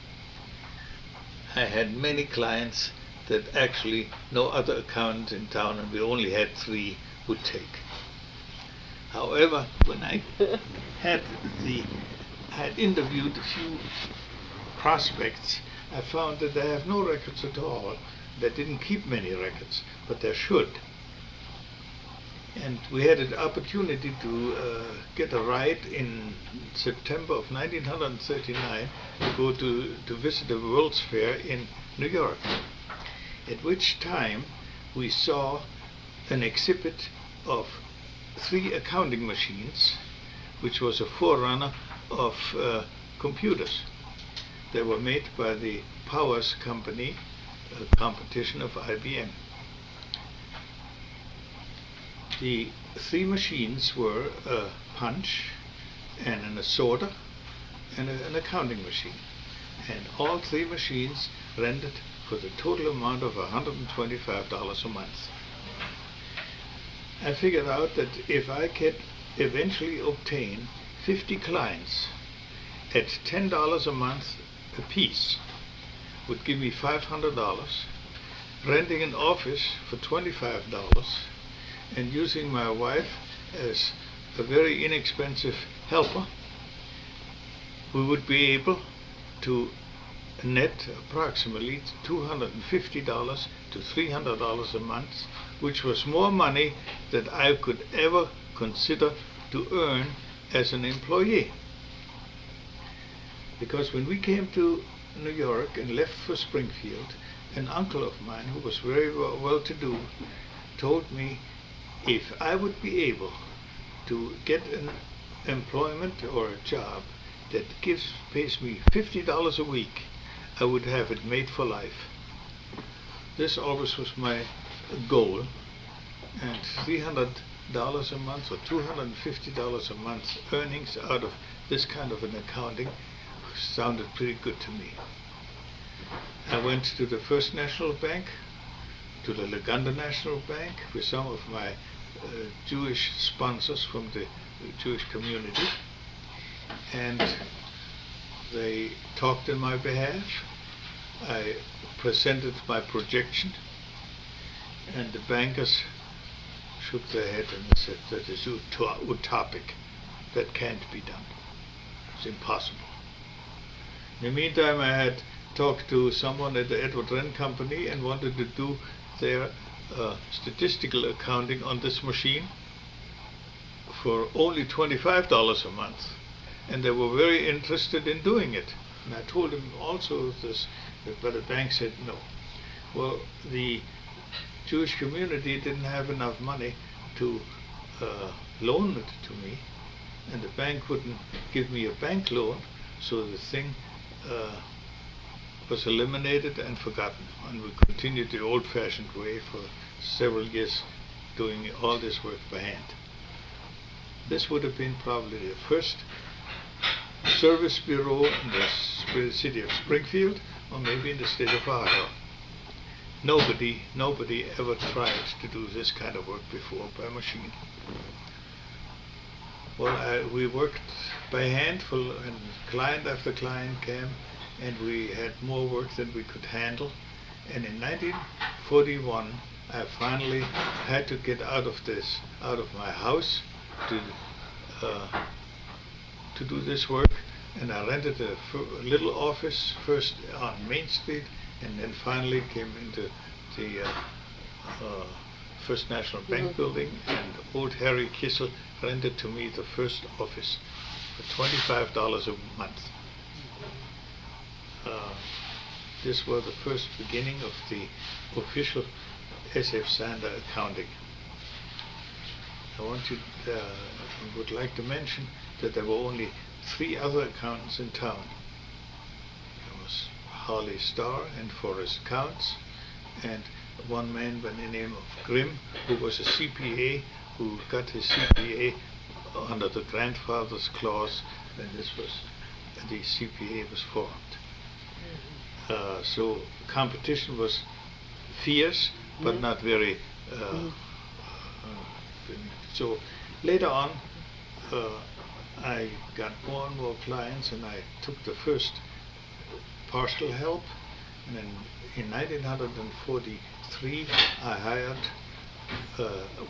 I had many clients that actually no other accountant in town, and we only had 3, would take. However, when I had interviewed a few prospects, I found that they have no records at all. They didn't keep many records, but they should. And we had an opportunity to get a ride in September of 1939 to go to visit the World's Fair in New York, at which time we saw an exhibit of 3 accounting machines, which was a forerunner of computers. They were made by the Powers Company, a competition of IBM. The 3 machines were a punch and an assorter and an accounting machine. And all 3 machines rendered for the total amount of $125 a month. I figured out that if I could eventually obtain 50 clients at $10 a month a piece, would give me $500, renting an office for $25, and using my wife as a very inexpensive helper, we would be able to net approximately $250 to $300 a month, which was more money than I could ever consider to earn as an employee. Because when we came to New York and left for Springfield, an uncle of mine who was very well-to-do told me if I would be able to get an employment or a job that pays me $50 a week, I would have it made for life. This always was my goal, and $300 a month or $250 a month earnings out of this kind of an accounting sounded pretty good to me. I went to the First National Bank, to the Lagunda National Bank with some of my Jewish sponsors from the Jewish community, and they talked on my behalf. I presented my projection, and the bankers shook their head and said that is utopic. That can't be done. It's impossible. In the meantime, I had talked to someone at the Edward Wren Company and wanted to do their statistical accounting on this machine for only $25 a month, and they were very interested in doing it. And I told them also this, but the bank said no. Well, the Jewish community didn't have enough money to loan it to me, and the bank wouldn't give me a bank loan, so the thing was eliminated and forgotten, and we continued the old-fashioned way for several years, doing all this work by hand. This would have been probably the first service bureau in the city of Springfield, or maybe in the state of Ohio. Nobody ever tried to do this kind of work before by machine. Well, we worked by hand, and client after client came, and we had more work than we could handle. And in 1941, I finally had to get out of my house to do this work, and I rented a little office first on Main Street, and then finally came into the First National Bank building, and old Harry Kissel rented to me the first office for $25 a month. This was the first beginning of the official Sig Sander accounting. I would like to mention that there were only 3 other accountants in town. There was Harley Starr and Forrest Counts, and one man by the name of Grimm, who was a CPA, who got his CPA under the grandfather's clause when the CPA was formed. So competition was fierce, but not very. So later on, I got more and more clients, and I took the first partial help, and then in 1943 I hired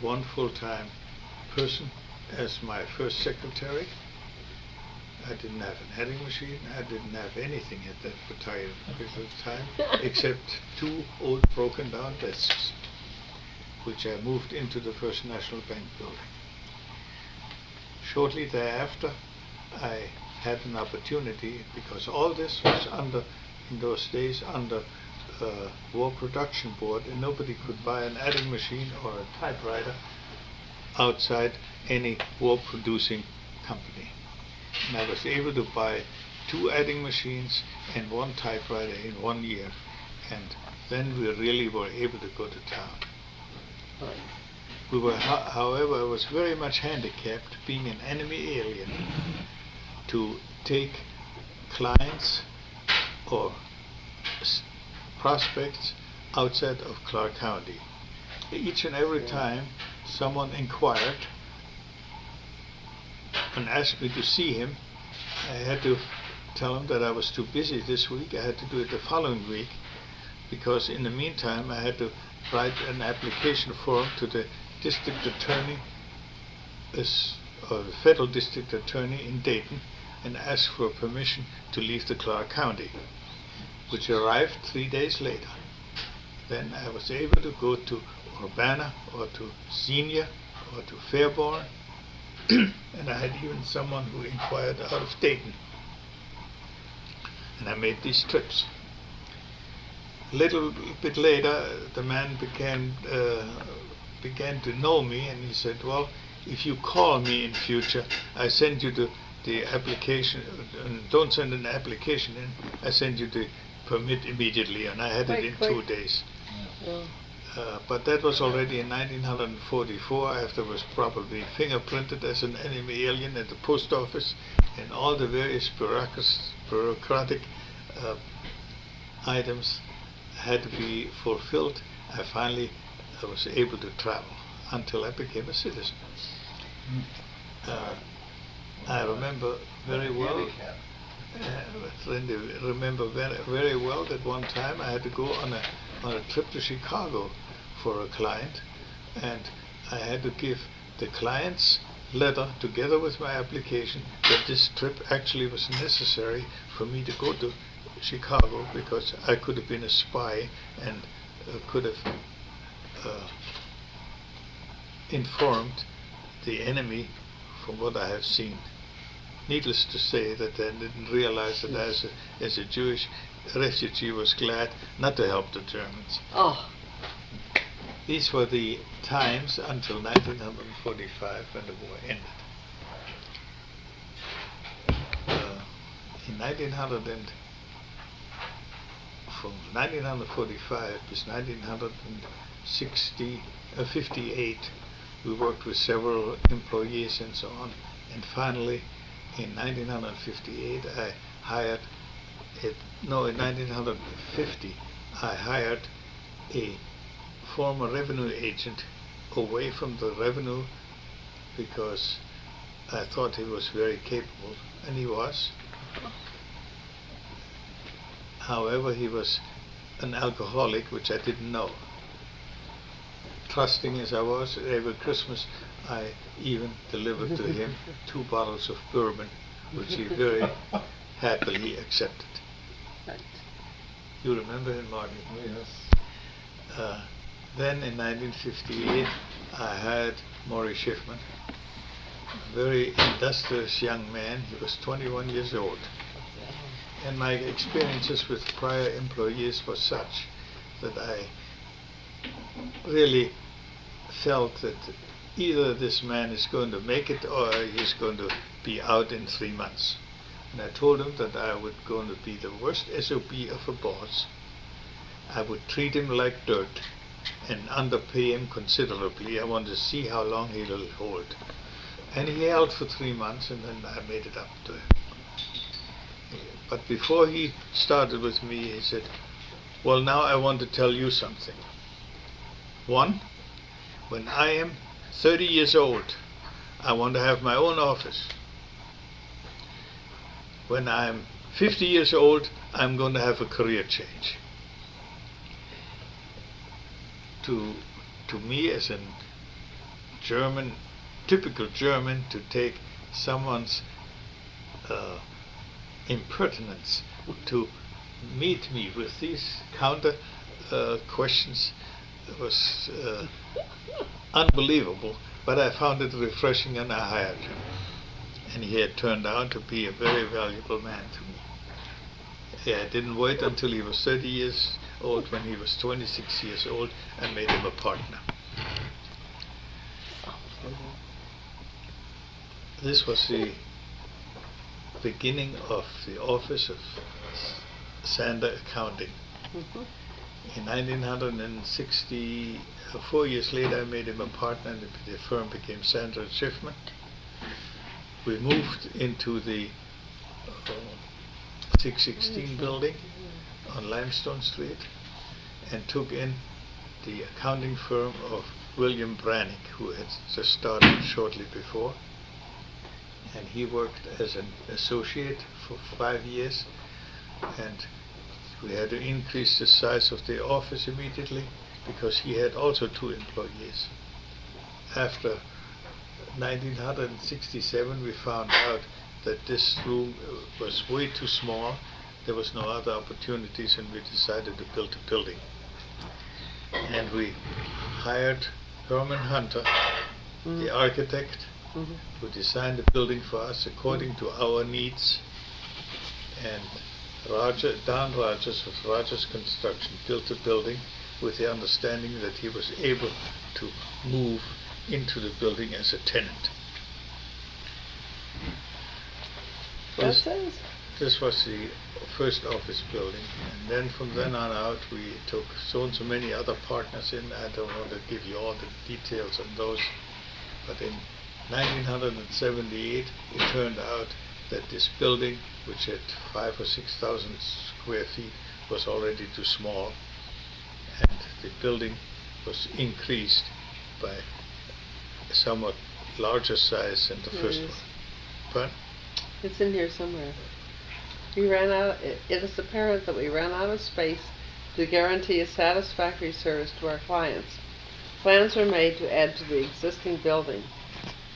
one full-time person as my first secretary. I didn't have an adding machine, I didn't have anything at that particular time except 2 old broken down desks, which I moved into the First National Bank building. Shortly thereafter, I had an opportunity, because all this was in those days under War Production Board, and nobody could buy an adding machine or a typewriter outside any war producing company. And I was able to buy 2 adding machines and 1 typewriter in 1 year, and then we really were able to go to town. We were, however, I was very much handicapped, being an enemy alien, to take clients or prospects outside of Clark County. Each and every time someone inquired and asked me to see him, I had to tell him that I was too busy this week. I had to do it the following week, because in the meantime I had to write an application form to the district attorney, or the federal district attorney in Dayton, and ask for permission to leave the Clark County. which arrived 3 days later. Then I was able to go to Urbana or to Xenia or to Fairborn, and I had even someone who inquired out of Dayton. And I made these trips. A little bit later, the man began to know me, and he said, well, if you call me in future, I send you the application, and don't send an application in, I send you the permit immediately, and I had it in 2 days. But that was already in 1944, after I was probably fingerprinted as an enemy alien at the post office, and all the various bureaucratic items had to be fulfilled. I was able to travel until I became a citizen. I remember very well. Remember very well that one time I had to go on a trip to Chicago for a client, and I had to give the client's letter together with my application that this trip actually was necessary for me to go to Chicago, because I could have been a spy and could have informed the enemy from what I have seen. Needless to say that I didn't realize that as a Jewish refugee was glad not to help the Germans. Oh, These were the times until 1945 when the war ended. In 1945 to 1958, we worked with several employees and so on, and finally in 1958 in 1950 I hired a former revenue agent away from the revenue, because I thought he was very capable, and he was. However, he was an alcoholic, which I didn't know. Trusting as I was, every Christmas I even delivered to him 2 bottles of bourbon, which he very happily accepted. right. You remember him, Marty? Yes. Then in 1958 I hired Maury Schiffman, a very industrious young man. He was 21 years old. And my experiences with prior employees were such that I really felt that either this man is going to make it or he's going to be out in 3 months. And I told him that I was going to be the worst SOB of a boss. I would treat him like dirt and underpay him considerably. I wanted to see how long he'll hold. And he held for 3 months, and then I made it up to him. But before he started with me, he said, well, now I want to tell you something. One, when I am 30 years old, I want to have my own office. When I'm 50 years old, I'm going to have a career change. To me, as a German, typical German, to take someone's impertinence to meet me with these counter questions was unbelievable, but I found it refreshing, and I hired him. And he had turned out to be a very valuable man to me. I didn't wait until he was 30 years old. When he was 26 years old, I made him a partner. This was the beginning of the office of Sander Accounting. In 1960, 4 years later, I made him a partner, and the firm became Sander and Schiffman. We moved into the 616 building on Limestone Street and took in the accounting firm of William Brannick, who had just started shortly before. And he worked as an associate for 5 years, and we had to increase the size of the office immediately because he had also 2 employees. After 1967, we found out that this room was way too small, there was no other opportunities, and we decided to build a building. And we hired Herman Hunter, the architect, who designed the building for us according to our needs. And Don Rogers of Rogers Construction built the building with the understanding that he was able to move into the building as a tenant. This was the first office building, and then from then on out we took so and so many other partners in. I don't want to give you all the details on those, but in 1978 it turned out that this building, which had 5,000 or 6,000 square feet, was already too small, and the building was increased by a somewhat larger size than the first one. But it's in here somewhere. We ran out. It is apparent that we ran out of space to guarantee a satisfactory service to our clients. Plans were made to add to the existing building.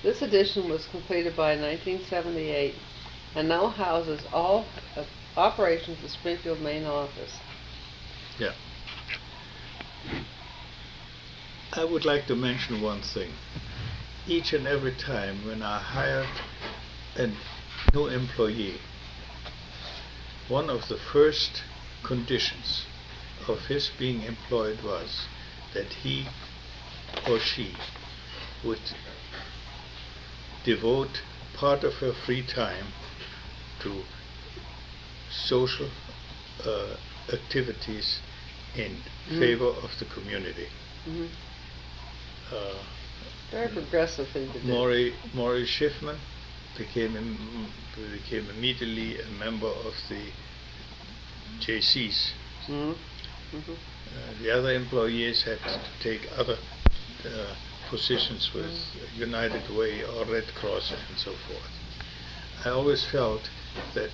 This addition was completed by 1978 and now houses all operations of the Springfield main office. Yeah. I would like to mention one thing. Each and every time when I hired a new employee, one of the first conditions of his being employed was that he or she would devote part of her free time to social activities in favor of the community. Very progressive thing to do. Maury Schiffman became immediately a member of the JCs. The other employees had to take other positions with United Way or Red Cross and so forth. I always felt that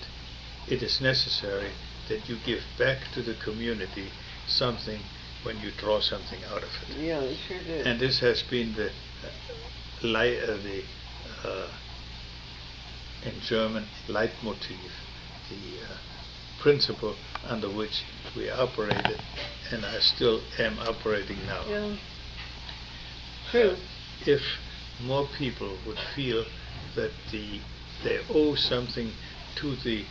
it is necessary that you give back to the community something when you draw something out of it. Yeah, they sure did. And this has been the in German Leitmotiv, the principle under which we operated, and I still am operating now. Yeah. True. If more people would feel that they owe something to the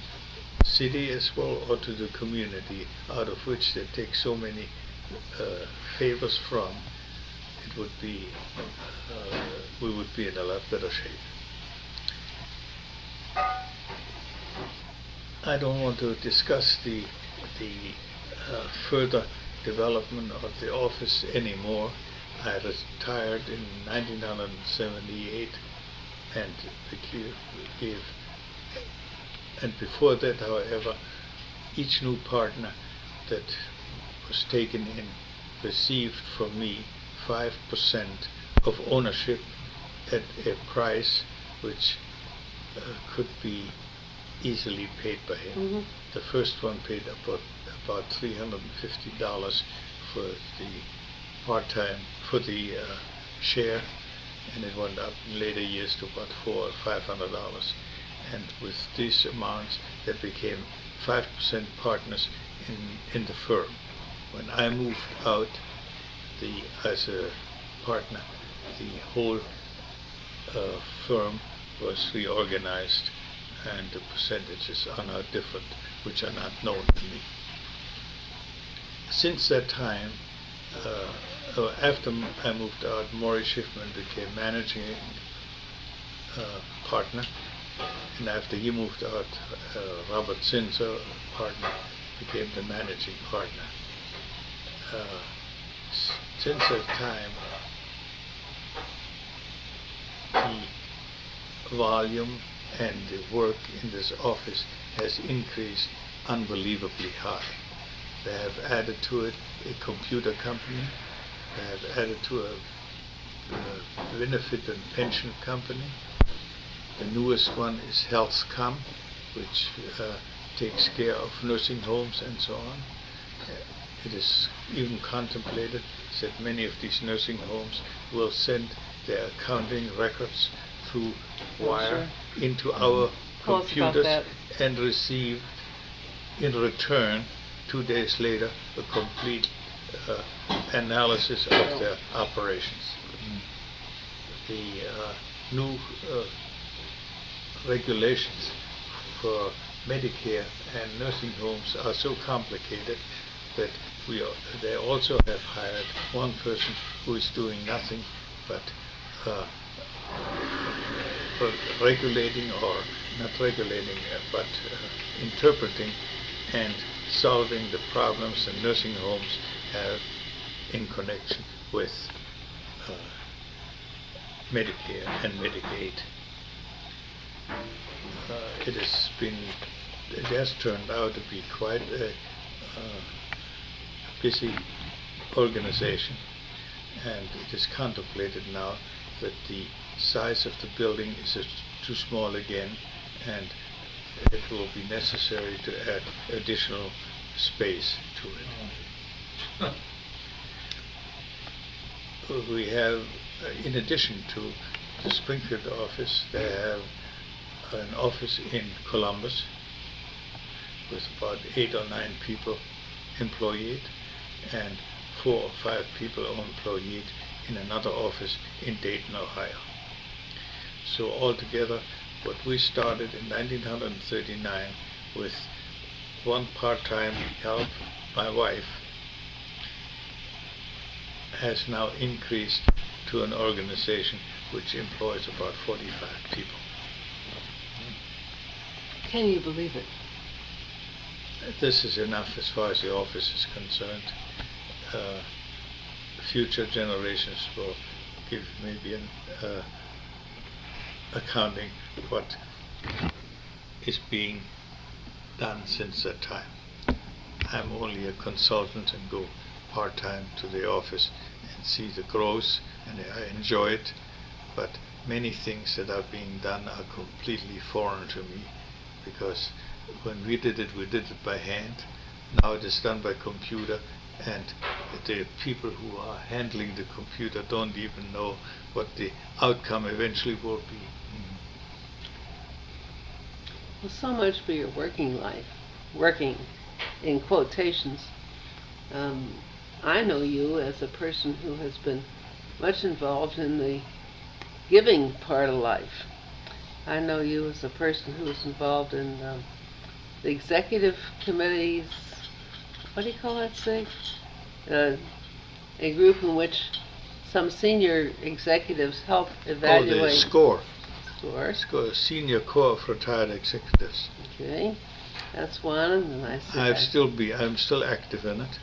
city as well, or to the community, out of which they take so many favors from, it would be we would be in a lot better shape. I don't want to discuss the further development of the office anymore. I retired in 1978, and before that, however, each new partner that was taken in received from me 5% of ownership at a price which could be easily paid by him. The first one paid about $350 for the part-time, for the share, and it went up in later years to about $400 or $500. And with these amounts, they became 5% partners in the firm. When I moved out as a partner, the whole firm was reorganized, and the percentages are now different, which are not known to me. Since that time, after I moved out, Maury Schiffman became managing partner, and after he moved out, Robert Zinser, partner, became the managing partner. Since that time, the volume and the work in this office has increased unbelievably high. They have added to it a computer company. They have added to a benefit and pension company. The newest one is HealthCom, which takes care of nursing homes and so on. It is even contemplated that many of these nursing homes will send their accounting records through wire into our computers and receive in return, 2 days later, a complete analysis of their operations. The new regulations for Medicare and nursing homes are so complicated that they also have hired one person who is doing nothing but regulating, or not regulating, but interpreting and solving the problems the nursing homes have in connection with Medicare and Medicaid. It has turned out to be quite a busy organization, and it is contemplated now that the size of the building is too small again, and it will be necessary to add additional space to it. We have, in addition to the Springfield office, they have an office in Columbus with about 8 or 9 people employed, and 4 or 5 people employed in another office in Dayton, Ohio. So altogether, what we started in 1939 with one part-time help, my wife, has now increased to an organization which employs about 45 people. Can you believe it? This is enough as far as the office is concerned. Future generations will give maybe an accounting what is being done since that time. I'm only a consultant and go part-time to the office and see the growth, and I enjoy it, but many things that are being done are completely foreign to me, because when we did it by hand. Now it is done by computer, and the people who are handling the computer don't even know what the outcome eventually will be. Well, so much for your working life. Working, in quotations. I know you as a person who has been much involved in the giving part of life. I know you as a person who is involved in the executive committees. What do you call that, Sig? A group in which some senior executives help evaluate. Oh, the SCORE. SCORE. Senior Corps of Retired Executives. Okay, that's one, and I said I'm still active in it.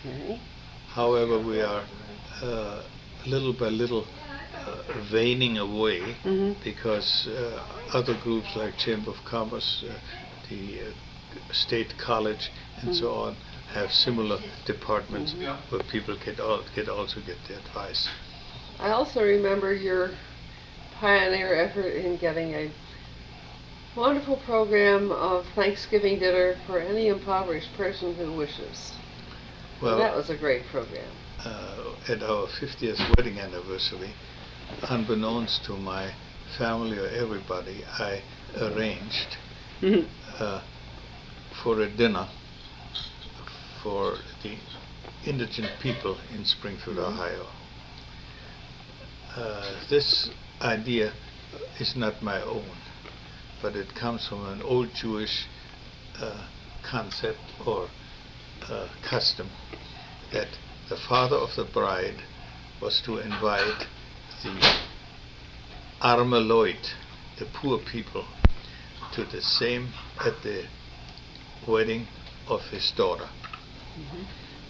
Okay. However, we are little by little waning away, because other groups like Chamber of Commerce, the State College, and so on, have similar departments where people also get the advice. I also remember your pioneer effort in getting a wonderful program of Thanksgiving dinner for any impoverished person who wishes. Well, that was a great program. At our 50th wedding anniversary, unbeknownst to my family or everybody, I arranged for a dinner for the indigent people in Springfield, Ohio. This idea is not my own, but it comes from an old Jewish concept or custom, that the father of the bride was to invite the arme Leute, the poor people, to at the wedding of his daughter.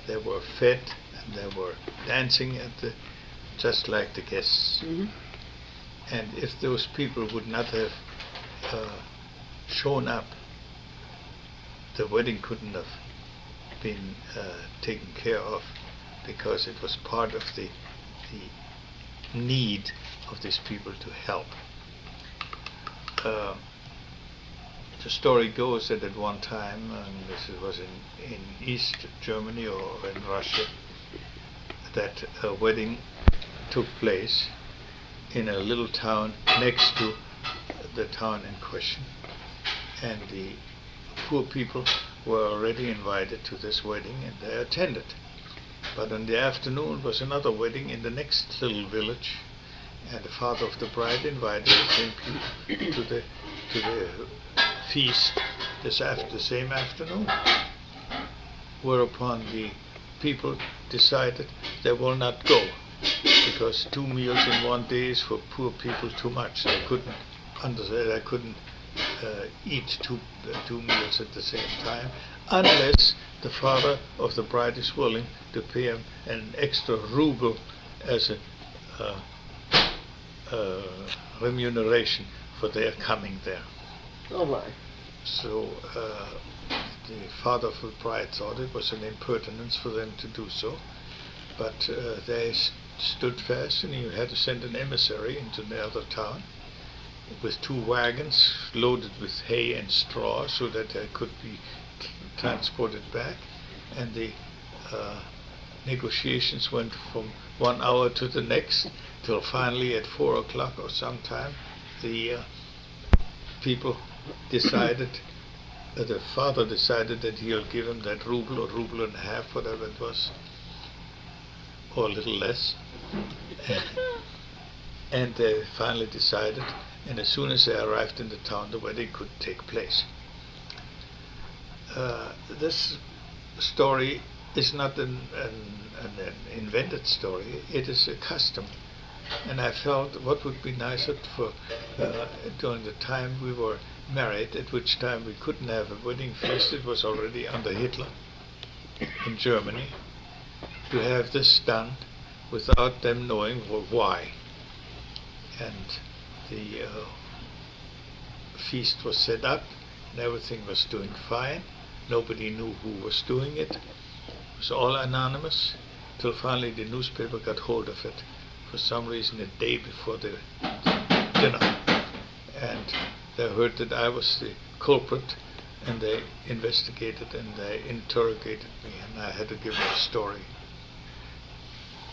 They were fed and they were dancing just like the guests. And if those people would not have shown up, the wedding couldn't have been taken care of, because it was part of the need of these people to help. The story goes that at one time, and this was in East Germany or in Russia, that a wedding took place in a little town next to the town in question, and the poor people were already invited to this wedding, and they attended. But in the afternoon was another wedding in the next little village, and the father of the bride invited the same people to the feast the same afternoon. Whereupon the people decided they will not go, because 2 meals in one day is for poor people too much. They couldn't eat two meals at the same time, unless the father of the bride is willing to pay him an extra ruble as a remuneration for their coming there. Oh my. So the father of the bride thought it was an impertinence for them to do so, but they stood fast, and he had to send an emissary into the other town with 2 wagons loaded with hay and straw so that they could be transported back. And the negotiations went from 1 hour to the next, till finally at 4 o'clock or sometime the people decided, the father decided that he'll give him that ruble or ruble and a half, whatever it was, or a little less. And they finally decided, and as soon as they arrived in the town, the wedding could take place. This story is not an invented story, it is a custom. And I felt what would be nicer for during the time we were married, at which time we couldn't have a wedding feast, it was already under Hitler in Germany, to have this done without them knowing why. And the feast was set up, and everything was doing fine. Nobody knew who was doing it. It was all anonymous, till finally the newspaper got hold of it, for some reason a day before the dinner. And they heard that I was the culprit, and they investigated and they interrogated me, and I had to give them a story.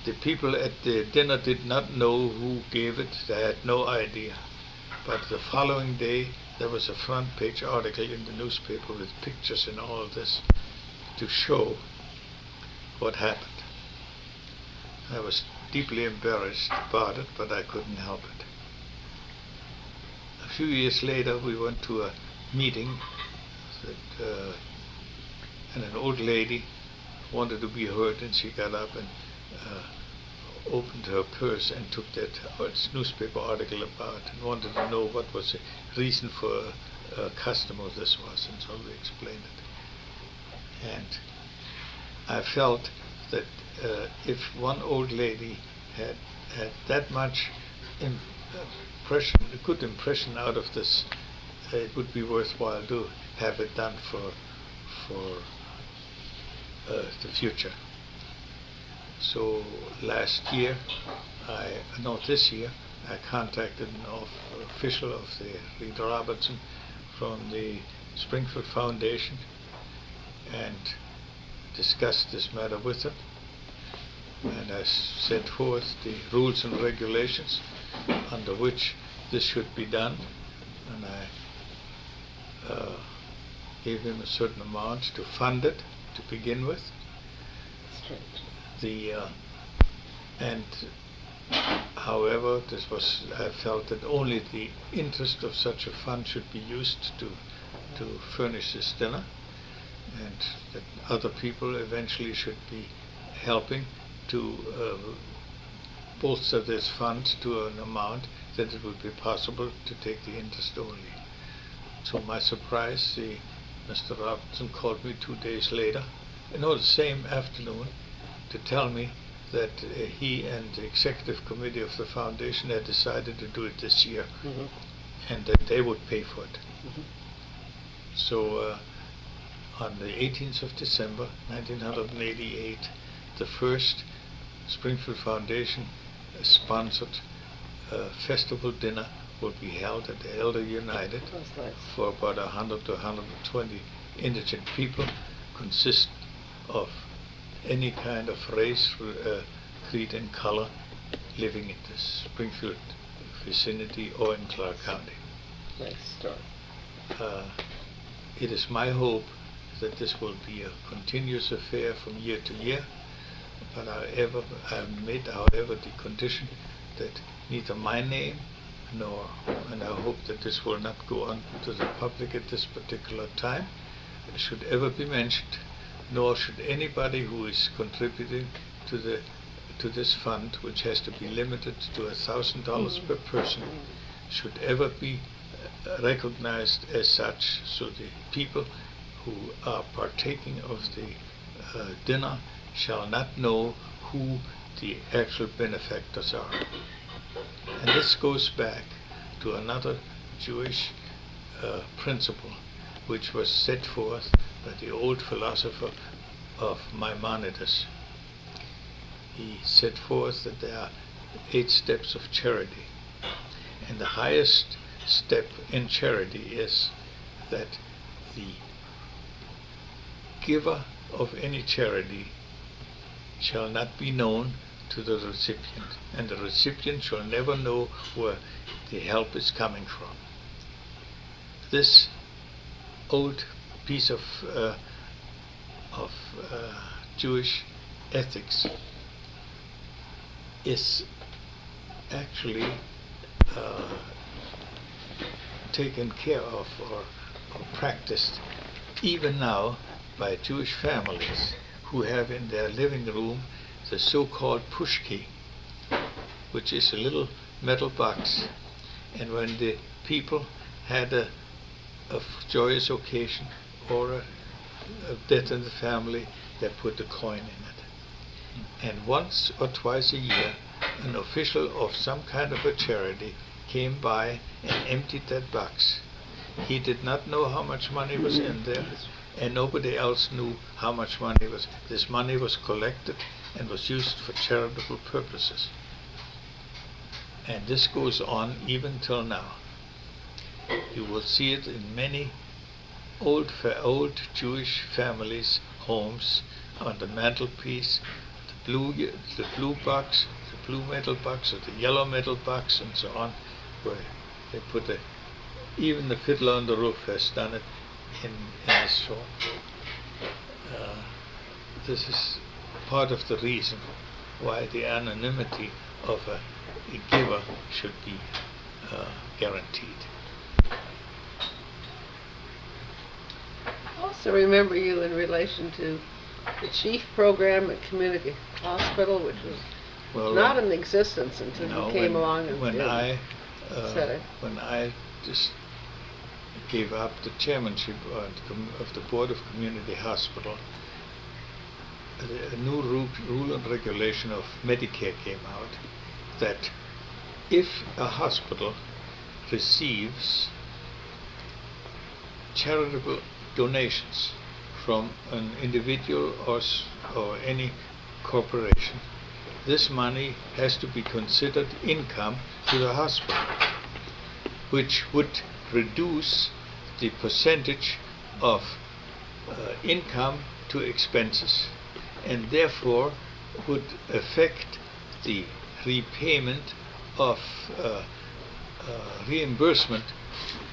The people at the dinner did not know who gave it, they had no idea. But the following day there was a front page article in the newspaper with pictures and all of this to show what happened. I was deeply embarrassed about it, but I couldn't help it. A few years later we went to a meeting that, and an old lady wanted to be heard, and she got up and opened her purse and took that newspaper article about, and wanted to know what was the reason for a custom of this was, and so we explained it. And I felt that if one old lady had that much good impression out of this, it would be worthwhile to have it done for the future. So this year, I contacted an official of the Reed Robinson from the Springfield Foundation and discussed this matter with him. And I set forth the rules and regulations under which this should be done, and I gave him a certain amount to fund it to begin with. However, I felt that only the interest of such a fund should be used to furnish this dinner, and that other people eventually should be helping to bolster this fund to an amount that it would be possible to take the interest only. To my surprise, Mr. Robinson called me 2 days later, the same afternoon, to tell me that he and the executive committee of the foundation had decided to do it this year, and that they would pay for it. So on the 18th of December 1988, the first Springfield Foundation sponsored festival dinner will be held at the Elder United for about 100 to 120 indigent people, consist of any kind of race, creed and color, living in the Springfield vicinity or in Clark County. Nice story. It is my hope that this will be a continuous affair from year to year, but I made, however, the condition that neither my name nor, and I hope that this will not go on to the public at this particular time, should ever be mentioned, nor should anybody who is contributing to this fund, which has to be limited to $1,000 per person, should ever be recognized as such, so the people who are partaking of the dinner shall not know who the actual benefactors are. And this goes back to another Jewish principle which was set forth by the old philosopher of Maimonides. He set forth that there are 8 steps of charity, and the highest step in charity is that the giver of any charity shall not be known to the recipient, and the recipient shall never know where the help is coming from. This old piece of Jewish ethics is actually taken care of or practiced even now by Jewish families who have in their living room the so-called pushki, which is a little metal box, and when the people had a joyous occasion or a death in the family, they put a coin in it. And once or twice a year, an official of some kind of a charity came by and emptied that box. He did not know how much money was in there, and nobody else knew how much money was. This money was collected and was used for charitable purposes. And this goes on even till now. You will see it in many old Jewish families' homes, on the mantelpiece, the blue box, the blue metal box, or the yellow metal box, and so on, where they put even the fiddler on the roof has done it in this form. This is part of the reason why the anonymity of a giver should be guaranteed. I also remember you in relation to the chief program at Community Hospital, which was not in existence until you came along and when I just gave up the chairmanship of the board of Community Hospital, a new rule and regulation of Medicare came out that if a hospital receives charitable donations from an individual or any corporation, this money has to be considered income to the hospital, which would reduce the percentage of income to expenses, and therefore would affect the repayment of reimbursement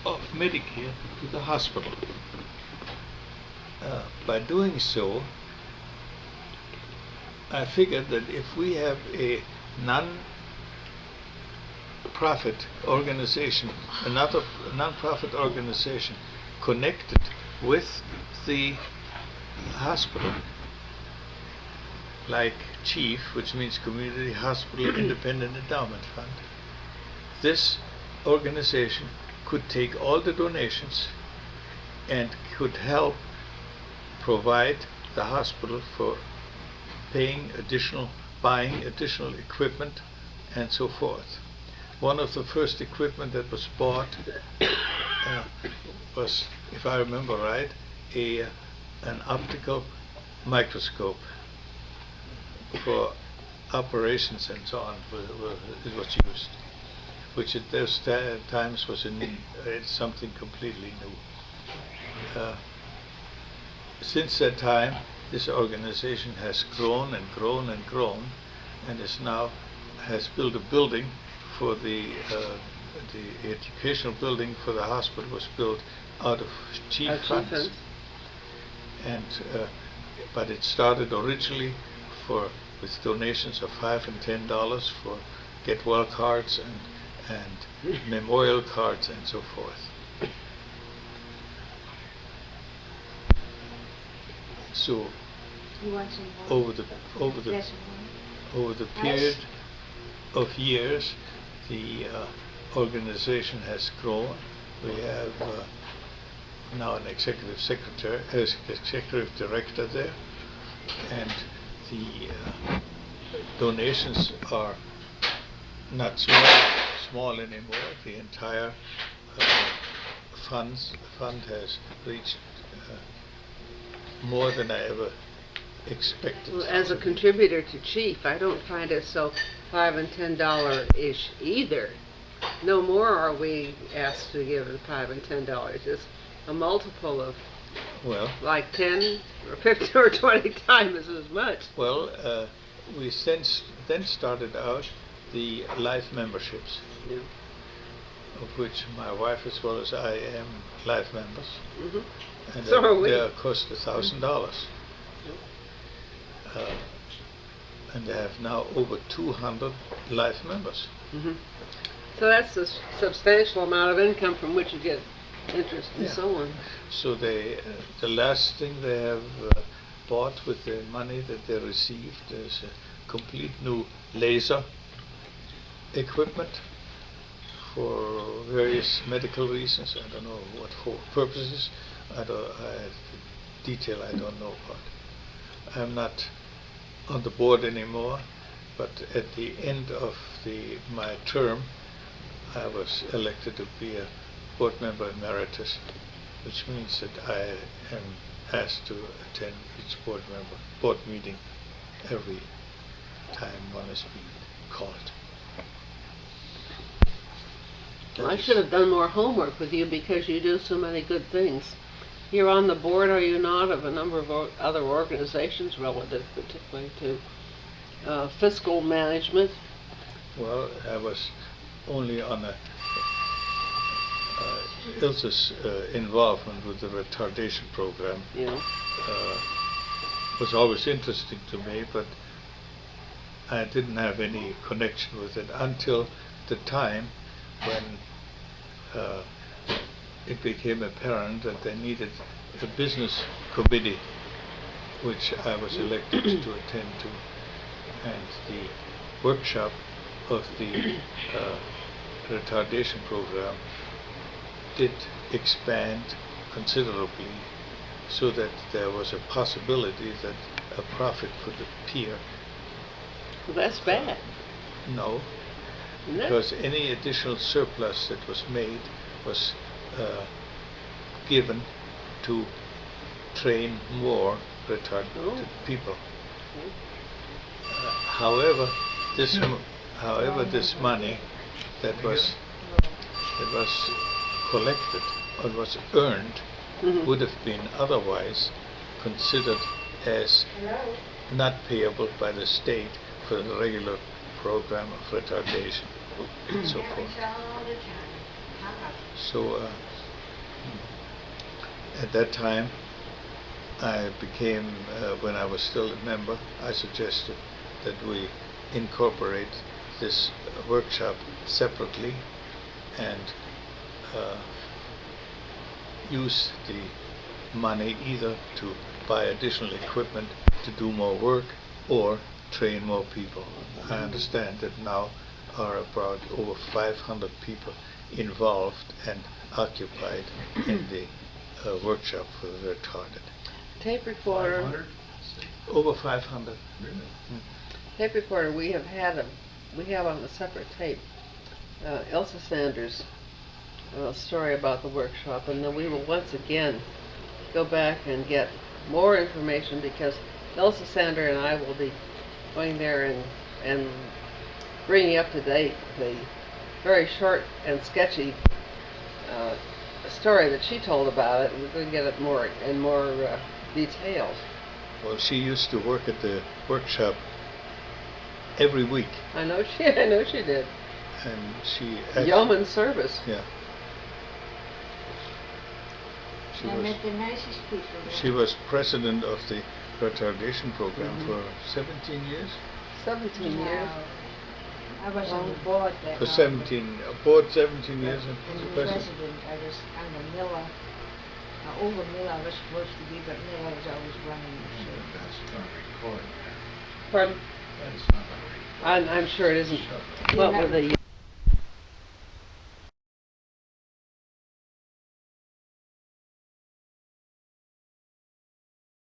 of Medicare to the hospital. By doing so, I figured that if we have a non-profit organization, another non-profit organization connected with the hospital, like CHIEF, which means Community Hospital Independent Endowment Fund, this organization could take all the donations and could help provide the hospital for buying additional equipment and so forth. One of the first equipment that was bought was, if I remember right, an optical microscope for operations and so on. It was used, which at those times was something completely new. Since that time, this organization has grown and grown and grown, and has built a building for the educational building for the hospital was built out of CHIEF funds. and but it started originally with donations of $5 and $10 for get well cards and memorial cards and so forth. So over the period of years, the organization has grown. We have now an executive secretary, executive director there, and the donations are not small anymore. The entire fund has reached more than I ever expected. Well, as a contributor to Chief, I don't find it so $5 and $10-ish either. No more are we asked to give $5 and $10. It's a multiple of, well, like 10 or 15 or 20 times as much. Well, we then started out the life memberships, Yeah. of which my wife as well as I am life members. Mm-hmm. And So are we. they cost $1,000. And they have now over 200 life members. Mm-hmm. So that's a substantial amount of income from which you get interest and Yeah. so on. So they, the last thing they have bought with the money that they received is a complete new laser equipment for various medical reasons. I don't know what for purposes. The detail I don't know about. I'm not on the board anymore, but at the end of my term, I was elected to be a board member emeritus, which means that I am asked to attend each board meeting every time one is being called. I should have done more homework with you because you do so many good things. You're on the board, are you not, of a number of other organizations relative particularly to fiscal management? Well, I was only on Ilse's involvement with the retardation program. Yeah. Was always interesting to me, but I didn't have any connection with it until the time when it became apparent that they needed a business committee, which I was elected to attend to, and the workshop of the retardation program did expand considerably, so that there was a possibility that a profit could appear. Well, that's bad. No, Isn't it? because any additional surplus that was made was given to train more retarded Oh. people. However, this money that was collected or was earned Mhm. would have been otherwise considered as not payable by the state for the regular program of retardation and so forth. So at that time, I became, when I was still a member, I suggested that we incorporate this workshop separately and use the money either to buy additional equipment to do more work or train more people. I understand that now are about over 500 people involved and occupied in the workshop for the retarded. Tape recorder. 500? Over 500. Really? Tape recorder. We have on a separate tape Elsa Sanders' story about the workshop, and then we will once again go back and get more information because Elsa Sander and I will be going there and bringing up to date the very short and sketchy story that she told about it. We're going to get it more details. Well, she used to work at the workshop every week, I know she did. and she actually, Yeoman service. yeah, She I was met the nicest people there. she was president of the retardation program for 17 years. 17 years. Wow. I was on the board that For long, 17, aboard 17 years and as the a president. president, I was under Miller. Over Miller I was supposed to be, but Miller was always running the show. That's not recorded. Pardon? That's not recorded. I'm sure it isn't. You're What not were the